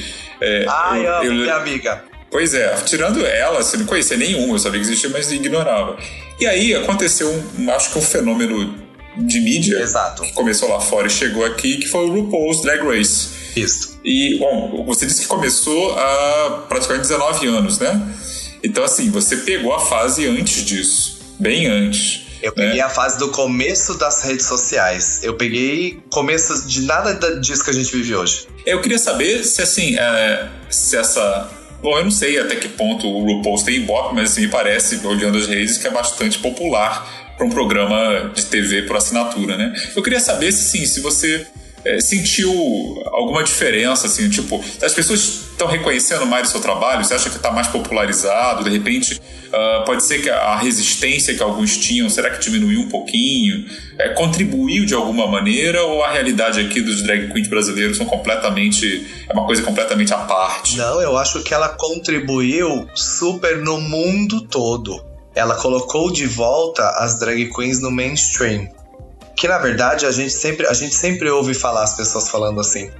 Speaker 6: amo minha amiga.
Speaker 2: Pois é, tirando ela, você não conhecia nenhuma, eu sabia que existia, mas ignorava. E aí aconteceu, acho que um fenômeno de mídia.
Speaker 6: Exato.
Speaker 2: Que começou lá fora e chegou aqui, que foi o RuPaul's Drag Race.
Speaker 6: Isso.
Speaker 2: E, bom, você disse que começou há praticamente 19 anos, né? Então, assim, você pegou a fase antes disso, bem antes.
Speaker 6: Eu peguei a fase do começo das redes sociais. Eu peguei começo de nada disso que a gente vive hoje.
Speaker 2: Eu queria saber se, assim, se essa... Bom, eu não sei até que ponto o RuPaul tem ibope, mas assim, me parece, olhando as redes, que é bastante popular para um programa de TV por assinatura, né? Eu queria saber se você sentiu alguma diferença, assim, tipo, as pessoas estão reconhecendo mais o seu trabalho? Você acha que está mais popularizado? De repente, pode ser que a resistência que alguns tinham, será que diminuiu um pouquinho? Contribuiu de alguma maneira? Ou a realidade aqui dos drag queens brasileiros é uma coisa completamente à parte?
Speaker 6: Não, eu acho que ela contribuiu super no mundo todo. Ela colocou de volta as drag queens no mainstream. Que na verdade a gente sempre ouve falar as pessoas falando assim: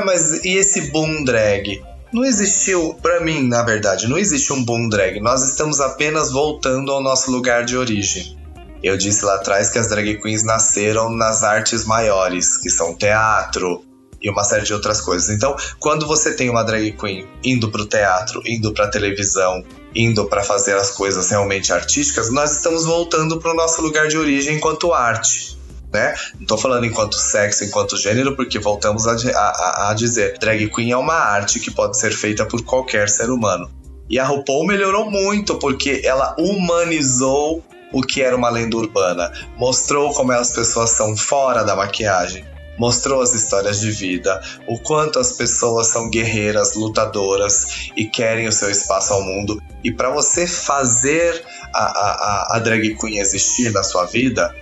Speaker 6: mas e esse boom drag? Não existiu, pra mim, na verdade, não existe um boom drag. Nós estamos apenas voltando ao nosso lugar de origem. Eu disse lá atrás que as drag queens nasceram nas artes maiores, que são teatro e uma série de outras coisas. Então, quando você tem uma drag queen indo pro teatro, indo pra televisão, indo pra fazer as coisas realmente artísticas, nós estamos voltando pro nosso lugar de origem enquanto arte. Né? Não tô falando enquanto sexo, enquanto gênero, porque voltamos a dizer, drag queen é uma arte que pode ser feita por qualquer ser humano. E a RuPaul melhorou muito, porque ela humanizou o que era uma lenda urbana, mostrou como as pessoas são fora da maquiagem, mostrou as histórias de vida, o quanto as pessoas são guerreiras, lutadoras e querem o seu espaço ao mundo. E para você fazer a drag queen existir na sua vida,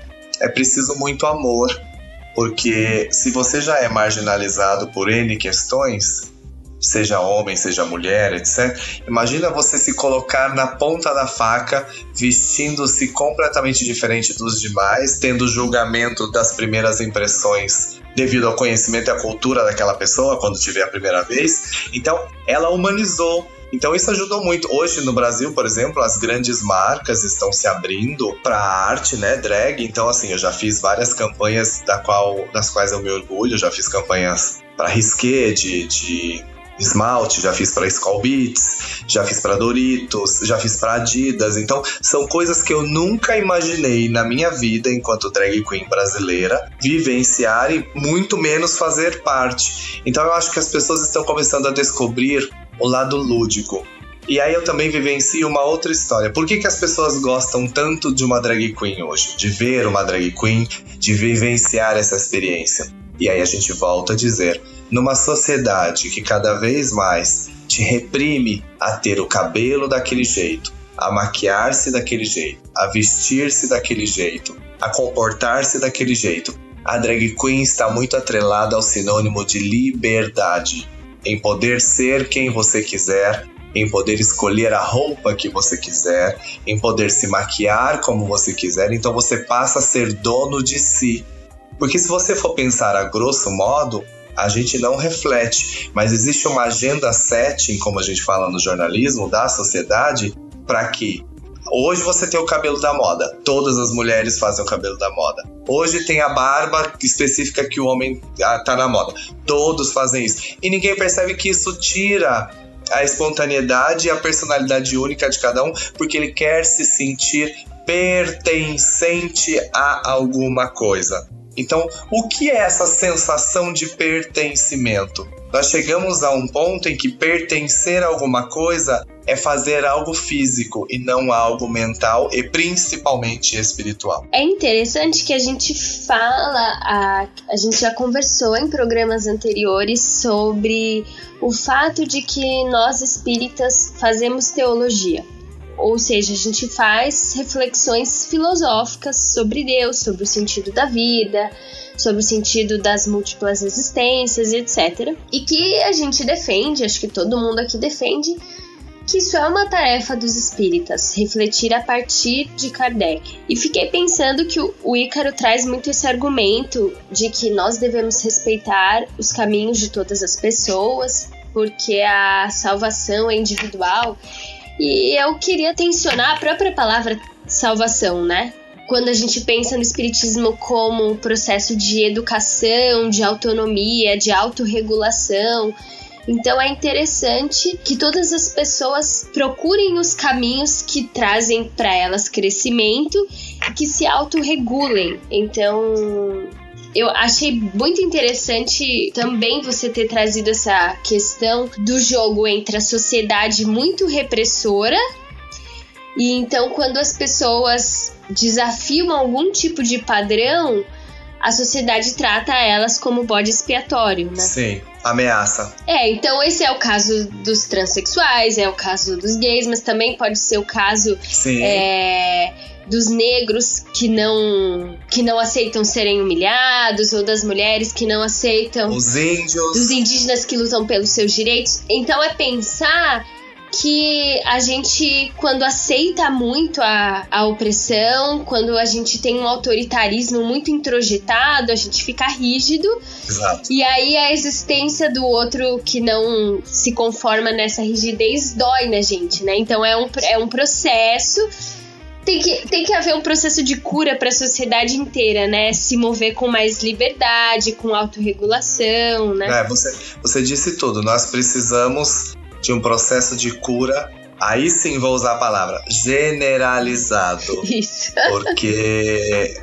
Speaker 6: é preciso muito amor, porque se você já é marginalizado por N questões, seja homem, seja mulher, etc., imagina você se colocar na ponta da faca, vestindo-se completamente diferente dos demais, tendo julgamento das primeiras impressões devido ao conhecimento e à cultura daquela pessoa quando tiver a primeira vez. Então, ela humanizou. Então isso ajudou muito. Hoje no Brasil, por exemplo, as grandes marcas estão se abrindo para a arte, né, drag. Então assim, eu já fiz várias campanhas das quais eu me orgulho. Já fiz campanhas para Risqué de esmalte, já fiz para Skull Beats, já fiz para Doritos, já fiz para Adidas. Então são coisas que eu nunca imaginei na minha vida enquanto drag queen brasileira vivenciar e muito menos fazer parte. Então eu acho que as pessoas estão começando a descobrir o lado lúdico. E aí eu também vivencio uma outra história. Por que as pessoas gostam tanto de uma drag queen hoje? De ver uma drag queen, de vivenciar essa experiência. E aí a gente volta a dizer, numa sociedade que cada vez mais te reprime a ter o cabelo daquele jeito, a maquiar-se daquele jeito, a vestir-se daquele jeito, a comportar-se daquele jeito, a drag queen está muito atrelada ao sinônimo de liberdade. Em poder ser quem você quiser, em poder escolher a roupa que você quiser, em poder se maquiar como você quiser, então você passa a ser dono de si. Porque se você for pensar a grosso modo, a gente não reflete, mas existe uma agenda setting, como a gente fala no jornalismo, da sociedade, para que Hoje você tem o cabelo da moda. Todas as mulheres fazem o cabelo da moda. Hoje tem a barba específica que o homem tá na moda. Todos fazem isso. E ninguém percebe que isso tira a espontaneidade e a personalidade única de cada um, porque ele quer se sentir pertencente a alguma coisa. Então, o que é essa sensação de pertencimento? Nós chegamos a um ponto em que pertencer a alguma coisa é fazer algo físico e não algo mental e principalmente espiritual.
Speaker 3: É interessante que a gente fala, a gente já conversou em programas anteriores sobre o fato de que nós espíritas fazemos teologia. Ou seja, a gente faz reflexões filosóficas sobre Deus, sobre o sentido da vida, sobre o sentido das múltiplas existências, etc. E que a gente defende, acho que todo mundo aqui defende, que isso é uma tarefa dos espíritas, refletir a partir de Kardec. E fiquei pensando que o Ícaro traz muito esse argumento de que nós devemos respeitar os caminhos de todas as pessoas, porque a salvação é individual. E eu queria tensionar a própria palavra salvação, né? Quando a gente pensa no espiritismo como um processo de educação, de autonomia, de autorregulação, então é interessante que todas as pessoas procurem os caminhos que trazem para elas crescimento e que se autorregulem. Então, eu achei muito interessante também você ter trazido essa questão do jogo entre a sociedade muito repressora e então quando as pessoas desafiam algum tipo de padrão, a sociedade trata elas como bode expiatório, né?
Speaker 6: Sim, ameaça.
Speaker 3: Então esse é o caso dos transexuais, é o caso dos gays, mas também pode ser o caso dos negros que não aceitam serem humilhados, ou das mulheres que não aceitam,
Speaker 6: os índios,
Speaker 3: dos indígenas que lutam pelos seus direitos. Então é pensar que a gente, quando aceita muito a opressão, quando a gente tem um autoritarismo muito introjetado, a gente fica rígido.
Speaker 6: Exato.
Speaker 3: E aí a existência do outro que não se conforma nessa rigidez dói na gente, né? Então é um processo. Tem que haver um processo de cura para a sociedade inteira, né? Se mover com mais liberdade, com autorregulação, né?
Speaker 6: Você disse tudo. Nós precisamos de um processo de cura, aí sim vou usar a palavra, generalizado.
Speaker 3: Isso.
Speaker 6: Porque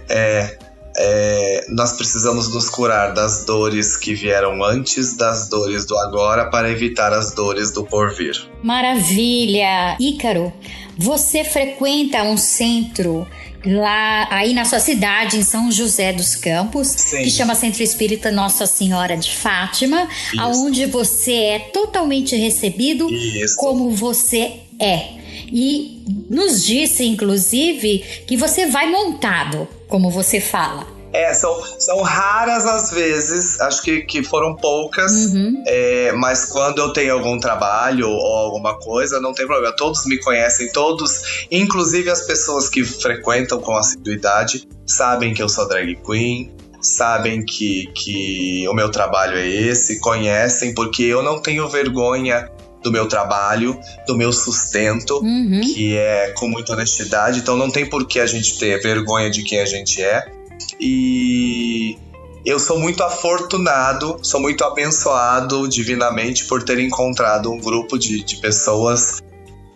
Speaker 6: nós precisamos nos curar das dores que vieram antes das dores do agora para evitar as dores do porvir.
Speaker 1: Maravilha! Ícaro, você frequenta um centro lá aí na sua cidade, em São José dos Campos,
Speaker 6: sim,
Speaker 1: que chama Centro Espírita Nossa Senhora de Fátima, onde você é totalmente recebido como você é. E nos disse, inclusive, que você vai montado, como você fala.
Speaker 6: São raras as vezes, acho que foram poucas, mas quando eu tenho algum trabalho ou alguma coisa, não tem problema. Todos me conhecem, todos, inclusive as pessoas que frequentam com assiduidade, sabem que eu sou drag queen, sabem que o meu trabalho é esse, conhecem, porque eu não tenho vergonha do meu trabalho, do meu sustento, que é com muita honestidade, então não tem por que a gente ter vergonha de quem a gente é. E eu sou muito afortunado, sou muito abençoado divinamente por ter encontrado um grupo de pessoas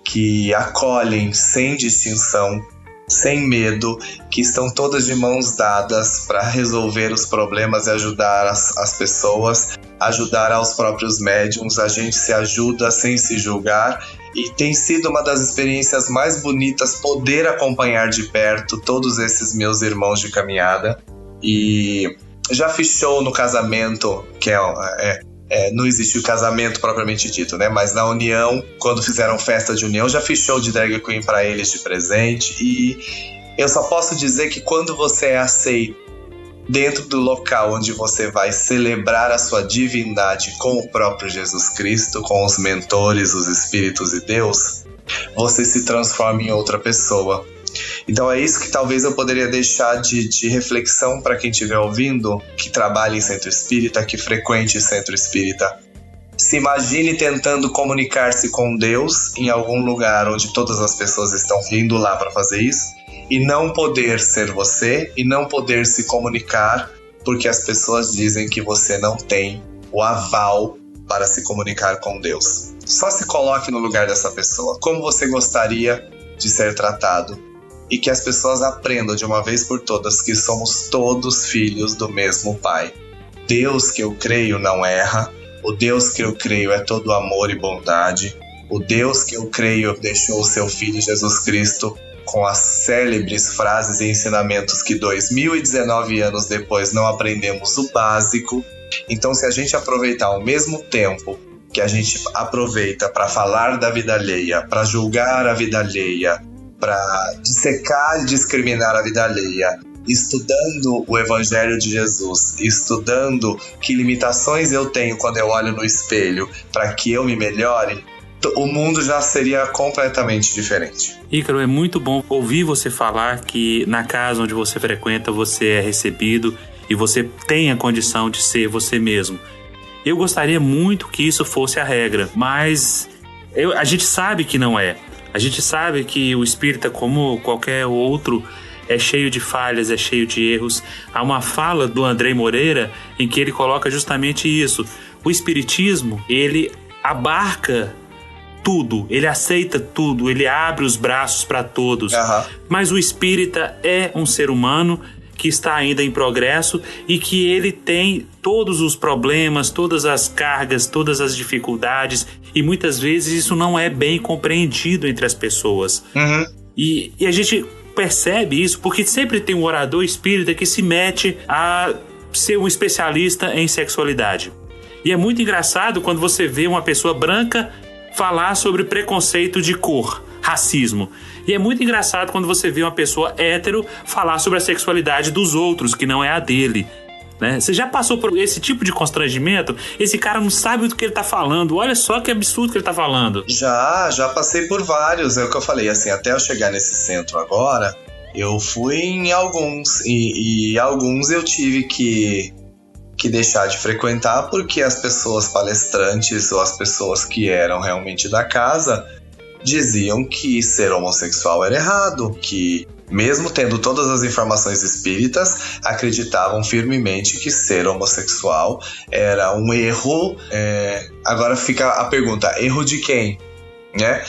Speaker 6: que acolhem sem distinção, sem medo, que estão todas de mãos dadas para resolver os problemas e ajudar as pessoas, ajudar aos próprios médiums. A gente se ajuda sem se julgar. E tem sido uma das experiências mais bonitas poder acompanhar de perto todos esses meus irmãos de caminhada. E já fiz show no casamento, que não existe o casamento propriamente dito, né? Mas na união, quando fizeram festa de união, já fiz show de drag queen para eles de presente. E eu só posso dizer que quando você é aceito dentro do local onde você vai celebrar a sua divindade com o próprio Jesus Cristo, com os mentores, os espíritos e Deus, você se transforma em outra pessoa. Então é isso que talvez eu poderia deixar de reflexão para quem estiver ouvindo, que trabalha em centro espírita, que frequente centro espírita. Se imagine tentando comunicar-se com Deus em algum lugar onde todas as pessoas estão vindo lá para fazer isso e não poder ser você e não poder se comunicar porque as pessoas dizem que você não tem o aval para se comunicar com Deus. Só se coloque no lugar dessa pessoa. Como você gostaria de ser tratado? E que as pessoas aprendam de uma vez por todas que somos todos filhos do mesmo Pai. Deus que eu creio não erra. O Deus que eu creio é todo amor e bondade. O Deus que eu creio deixou o seu Filho Jesus Cristo com as célebres frases e ensinamentos que 2019 anos depois não aprendemos o básico. Então, se a gente aproveitar ao mesmo tempo que a gente aproveita para falar da vida alheia, para julgar a vida alheia, para dissecar e discriminar a vida alheia, estudando o Evangelho de Jesus, estudando que limitações eu tenho quando eu olho no espelho para que eu me melhore, o mundo já seria completamente diferente.
Speaker 4: Ícaro, é muito bom ouvir você falar que na casa onde você frequenta você é recebido e você tem a condição de ser você mesmo. Eu gostaria muito que isso fosse a regra, mas a gente sabe que não é. A gente sabe que o espírita, como qualquer outro, é cheio de falhas, é cheio de erros. Há uma fala do Andrei Moreira em que ele coloca justamente isso. O espiritismo, ele abarca tudo, ele aceita tudo, ele abre os braços para todos. Mas o espírita é um ser humano que está ainda em progresso e que ele tem todos os problemas, todas as cargas, todas as dificuldades, e muitas vezes isso não é bem compreendido entre as pessoas. E a gente percebe isso porque sempre tem um orador espírita que se mete a ser um especialista em sexualidade. E é muito engraçado quando você vê uma pessoa branca falar sobre preconceito de cor, racismo. E é muito engraçado quando você vê uma pessoa hétero falar sobre a sexualidade dos outros, que não é a dele. Né? Você já passou por esse tipo de constrangimento? Esse cara não sabe do que ele tá falando. Olha só que absurdo que ele tá falando.
Speaker 6: Já passei por vários. É o que eu falei, assim, até eu chegar nesse centro agora, eu fui em alguns. E alguns eu tive que deixar de frequentar porque as pessoas palestrantes ou as pessoas que eram realmente da casa diziam que ser homossexual era errado, que mesmo tendo todas as informações espíritas, acreditavam firmemente que ser homossexual era um erro. Agora fica a pergunta, erro de quem? Né?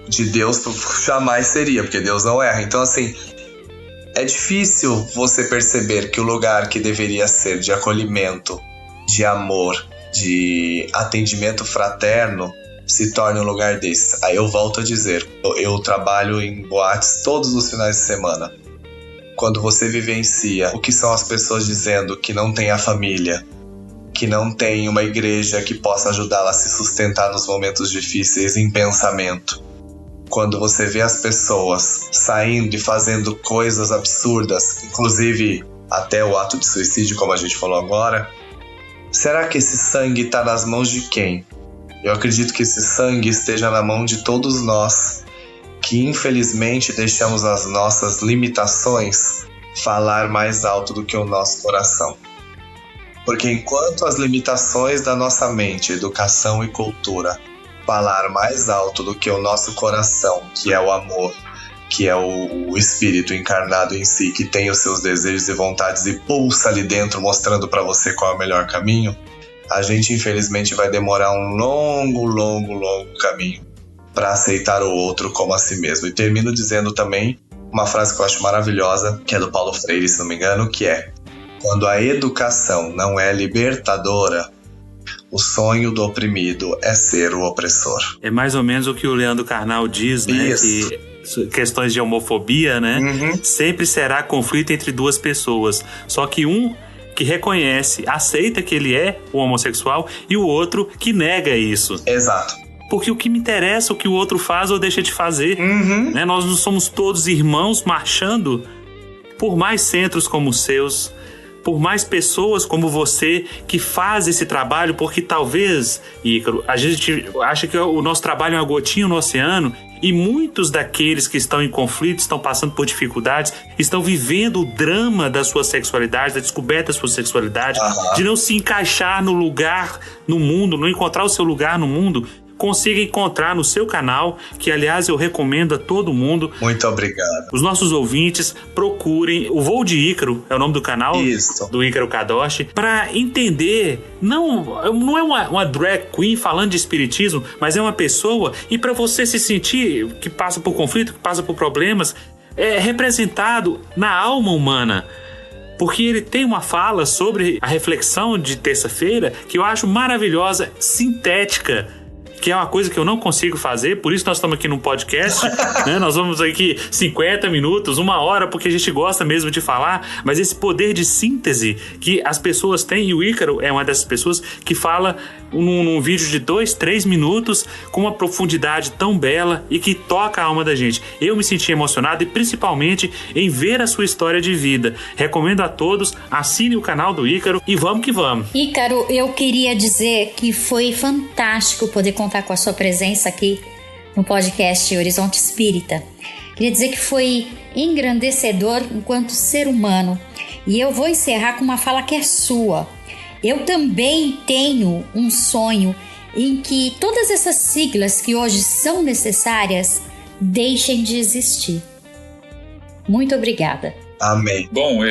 Speaker 6: De Deus jamais seria, porque Deus não erra. Então, assim, é difícil você perceber que o lugar que deveria ser de acolhimento, de amor, de atendimento fraterno, se torne um lugar desses. Aí eu volto a dizer, eu trabalho em boates todos os finais de semana. Quando você vivencia o que são as pessoas dizendo que não tem a família, que não tem uma igreja que possa ajudá-la a se sustentar nos momentos difíceis em pensamento. Quando você vê as pessoas saindo e fazendo coisas absurdas, inclusive até o ato de suicídio, como a gente falou agora, será que esse sangue está nas mãos de quem? Eu acredito que esse sangue esteja na mão de todos nós, que infelizmente deixamos as nossas limitações falar mais alto do que o nosso coração. Porque enquanto as limitações da nossa mente, educação e cultura falar mais alto do que o nosso coração, que é o amor, que é o espírito encarnado em si, que tem os seus desejos e vontades e pulsa ali dentro mostrando para você qual é o melhor caminho, a gente infelizmente vai demorar um longo caminho para aceitar o outro como a si mesmo. E termino dizendo também uma frase que eu acho maravilhosa, que é do Paulo Freire, se não me engano, que é: quando a educação não é libertadora, o sonho do oprimido é ser o opressor.
Speaker 4: É mais ou menos o que o Leandro Carnal diz, né?
Speaker 6: Isso.
Speaker 4: Que questões de homofobia, né? Sempre será conflito entre duas pessoas. Só que um que reconhece, aceita que ele é o homossexual e o outro que nega isso.
Speaker 6: Exato.
Speaker 4: Porque o que me interessa é o que o outro faz ou deixa de fazer. Né? Nós não somos todos irmãos marchando por mais centros como os seus, por mais pessoas como você que faz esse trabalho, porque talvez, Ícaro, a gente acha que o nosso trabalho é uma gotinha no oceano E muitos daqueles que estão em conflito, estão passando por dificuldades, estão vivendo o drama da sua sexualidade, da descoberta da sua sexualidade, de não se encaixar no lugar no mundo, não encontrar o seu lugar no mundo. Consiga encontrar no seu canal, que aliás eu recomendo a todo mundo.
Speaker 6: Muito obrigado.
Speaker 4: Os nossos ouvintes procurem o Voo de Ícaro, é o nome do canal.
Speaker 6: Isso.
Speaker 4: Do Ícaro Kadoshi, para entender, não é uma drag queen falando de espiritismo, mas é uma pessoa, e para você se sentir que passa por conflito, que passa por problemas, é representado na alma humana. Porque ele tem uma fala sobre a reflexão de terça-feira que eu acho maravilhosa, sintética, que é uma coisa que eu não consigo fazer, por isso nós estamos aqui num podcast, né? Nós vamos aqui 50 minutos, 1 hora, porque a gente gosta mesmo de falar, mas esse poder de síntese que as pessoas têm, e o Ícaro é uma dessas pessoas que fala num vídeo de 2, 3 minutos, com uma profundidade tão bela e que toca a alma da gente. Eu me senti emocionado, e principalmente em ver a sua história de vida. Recomendo a todos, assine o canal do Ícaro e vamos que vamos.
Speaker 1: Ícaro, eu queria dizer que foi fantástico poder contar com a sua presença aqui no podcast Horizonte Espírita. Queria dizer que foi engrandecedor enquanto ser humano. E eu vou encerrar com uma fala que é sua. Eu também tenho um sonho em que todas essas siglas que hoje são necessárias deixem de existir. Muito obrigada.
Speaker 6: Amém.
Speaker 2: Bom,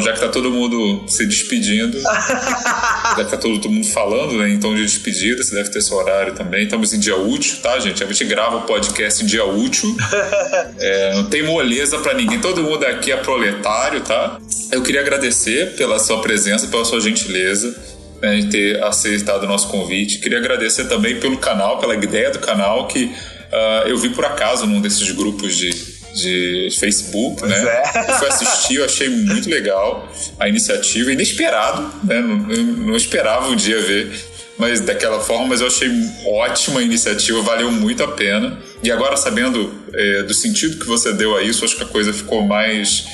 Speaker 2: já que tá todo mundo se despedindo, já que tá todo mundo falando, né, em tom de despedida, você deve ter seu horário também. Estamos em dia útil, tá, gente? A gente grava o podcast em dia útil. Não tem moleza pra ninguém. Todo mundo aqui é proletário, tá? Eu queria agradecer pela sua presença, pela sua gentileza, né, de ter aceitado o nosso convite. Queria agradecer também pelo canal, pela ideia do canal, que eu vi por acaso num desses grupos de Facebook, pois né? Eu fui assistir, eu achei muito legal a iniciativa, inesperado, né? Não esperava um dia ver, mas daquela forma, mas eu achei ótima a iniciativa, valeu muito a pena. E agora, sabendo do sentido que você deu a isso, acho que a coisa ficou mais...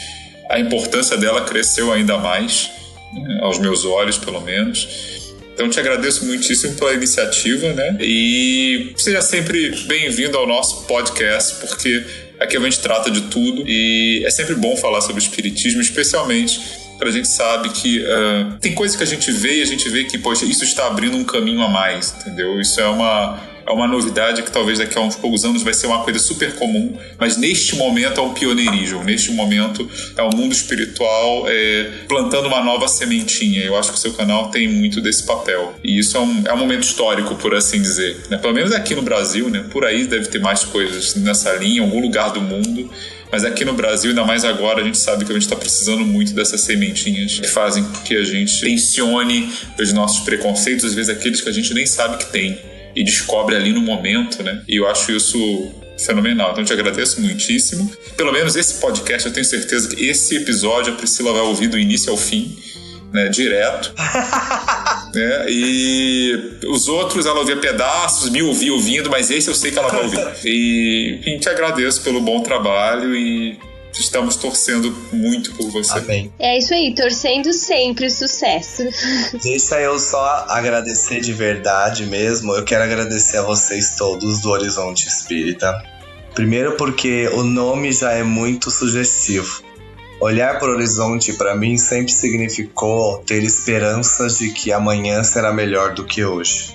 Speaker 2: A importância dela cresceu ainda mais, né? Aos meus olhos, pelo menos. Então, te agradeço muitíssimo pela iniciativa, né? E seja sempre bem-vindo ao nosso podcast, porque aqui a gente trata de tudo e é sempre bom falar sobre o espiritismo, especialmente quando a gente sabe que tem coisas que a gente vê e a gente vê que, poxa, isso está abrindo um caminho a mais, entendeu? Isso é uma novidade que talvez daqui a uns poucos anos vai ser uma coisa super comum, mas neste momento é um pioneirismo, neste momento é o mundo espiritual plantando uma nova sementinha. Eu acho que o seu canal tem muito desse papel, e isso é um momento histórico, por assim dizer, né? Pelo menos aqui no Brasil, né? Por aí deve ter mais coisas nessa linha, em algum lugar do mundo, mas aqui no Brasil, ainda mais agora, a gente sabe que a gente está precisando muito dessas sementinhas que fazem com que a gente tensione os nossos preconceitos, às vezes aqueles que a gente nem sabe que tem, e descobre ali no momento, né? E eu acho isso fenomenal. Então, eu te agradeço muitíssimo. Pelo menos esse podcast, eu tenho certeza que esse episódio a Priscila vai ouvir do início ao fim, né? Direto. Né? E os outros ela ouvia pedaços, me ouvia ouvindo, mas esse eu sei que ela vai ouvir. E enfim, te agradeço pelo bom trabalho e estamos torcendo muito por você.
Speaker 6: Amém.
Speaker 3: É isso aí, torcendo sempre, sucesso.
Speaker 6: Deixa eu só agradecer de verdade mesmo. Eu quero agradecer a vocês todos do Horizonte Espírita. Primeiro porque o nome já é muito sugestivo. Olhar para o horizonte para mim sempre significou ter esperanças de que amanhã será melhor do que hoje.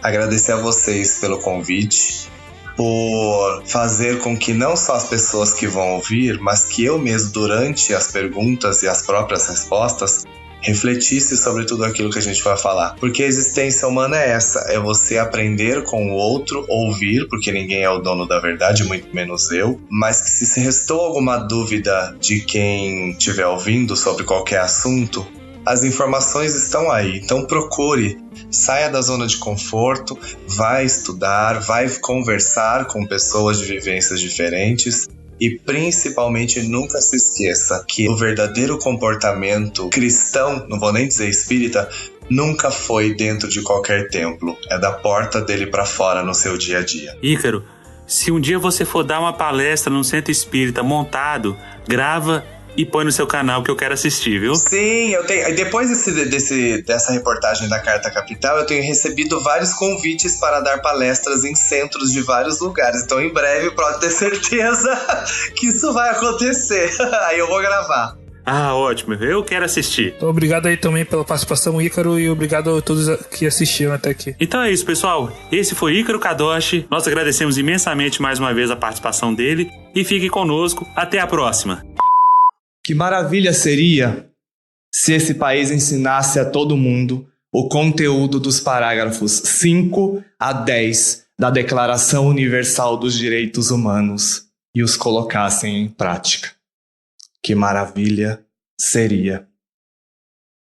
Speaker 6: Agradecer a vocês pelo convite, por fazer com que não só as pessoas que vão ouvir, mas que eu mesmo, durante as perguntas e as próprias respostas, refletisse sobre tudo aquilo que a gente vai falar. Porque a existência humana é essa, é você aprender com o outro, ouvir, porque ninguém é o dono da verdade, muito menos eu, mas que se restou alguma dúvida de quem estiver ouvindo sobre qualquer assunto, as informações estão aí, então procure, saia da zona de conforto, vai estudar, vai conversar com pessoas de vivências diferentes e principalmente nunca se esqueça que o verdadeiro comportamento cristão, não vou nem dizer espírita, nunca foi dentro de qualquer templo, é da porta dele para fora no seu dia a dia.
Speaker 4: Ícaro, se um dia você for dar uma palestra num centro espírita montado, grava e põe no seu canal que eu quero assistir, viu?
Speaker 6: Sim, eu tenho. Depois dessa reportagem da Carta Capital, eu tenho recebido vários convites para dar palestras em centros de vários lugares. Então, em breve, pode ter certeza que isso vai acontecer. Aí eu vou gravar.
Speaker 4: Ah, ótimo. Eu quero assistir.
Speaker 5: Então, obrigado aí também pela participação, Ícaro, e obrigado a todos que assistiram até aqui.
Speaker 4: Então é isso, pessoal. Esse foi Ícaro Kadoshi. Nós agradecemos imensamente mais uma vez a participação dele. E fique conosco. Até a próxima.
Speaker 7: Que maravilha seria se esse país ensinasse a todo mundo o conteúdo dos parágrafos 5 a 10 da Declaração Universal dos Direitos Humanos e os colocassem em prática. Que maravilha seria.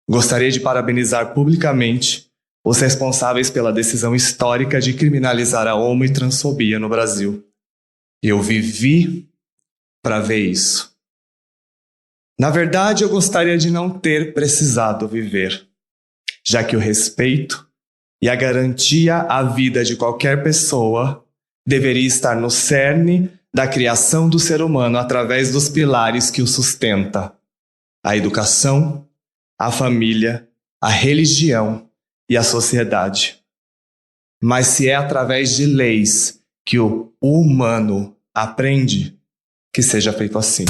Speaker 7: Gostaria de parabenizar publicamente os responsáveis pela decisão histórica de criminalizar a homo e transfobia no Brasil. Eu vivi para ver isso. Na verdade, eu gostaria de não ter precisado viver, já que o respeito e a garantia à vida de qualquer pessoa deveria estar no cerne da criação do ser humano através dos pilares que o sustenta: a educação, a família, a religião e a sociedade. Mas se é através de leis que o humano aprende, que seja feito assim.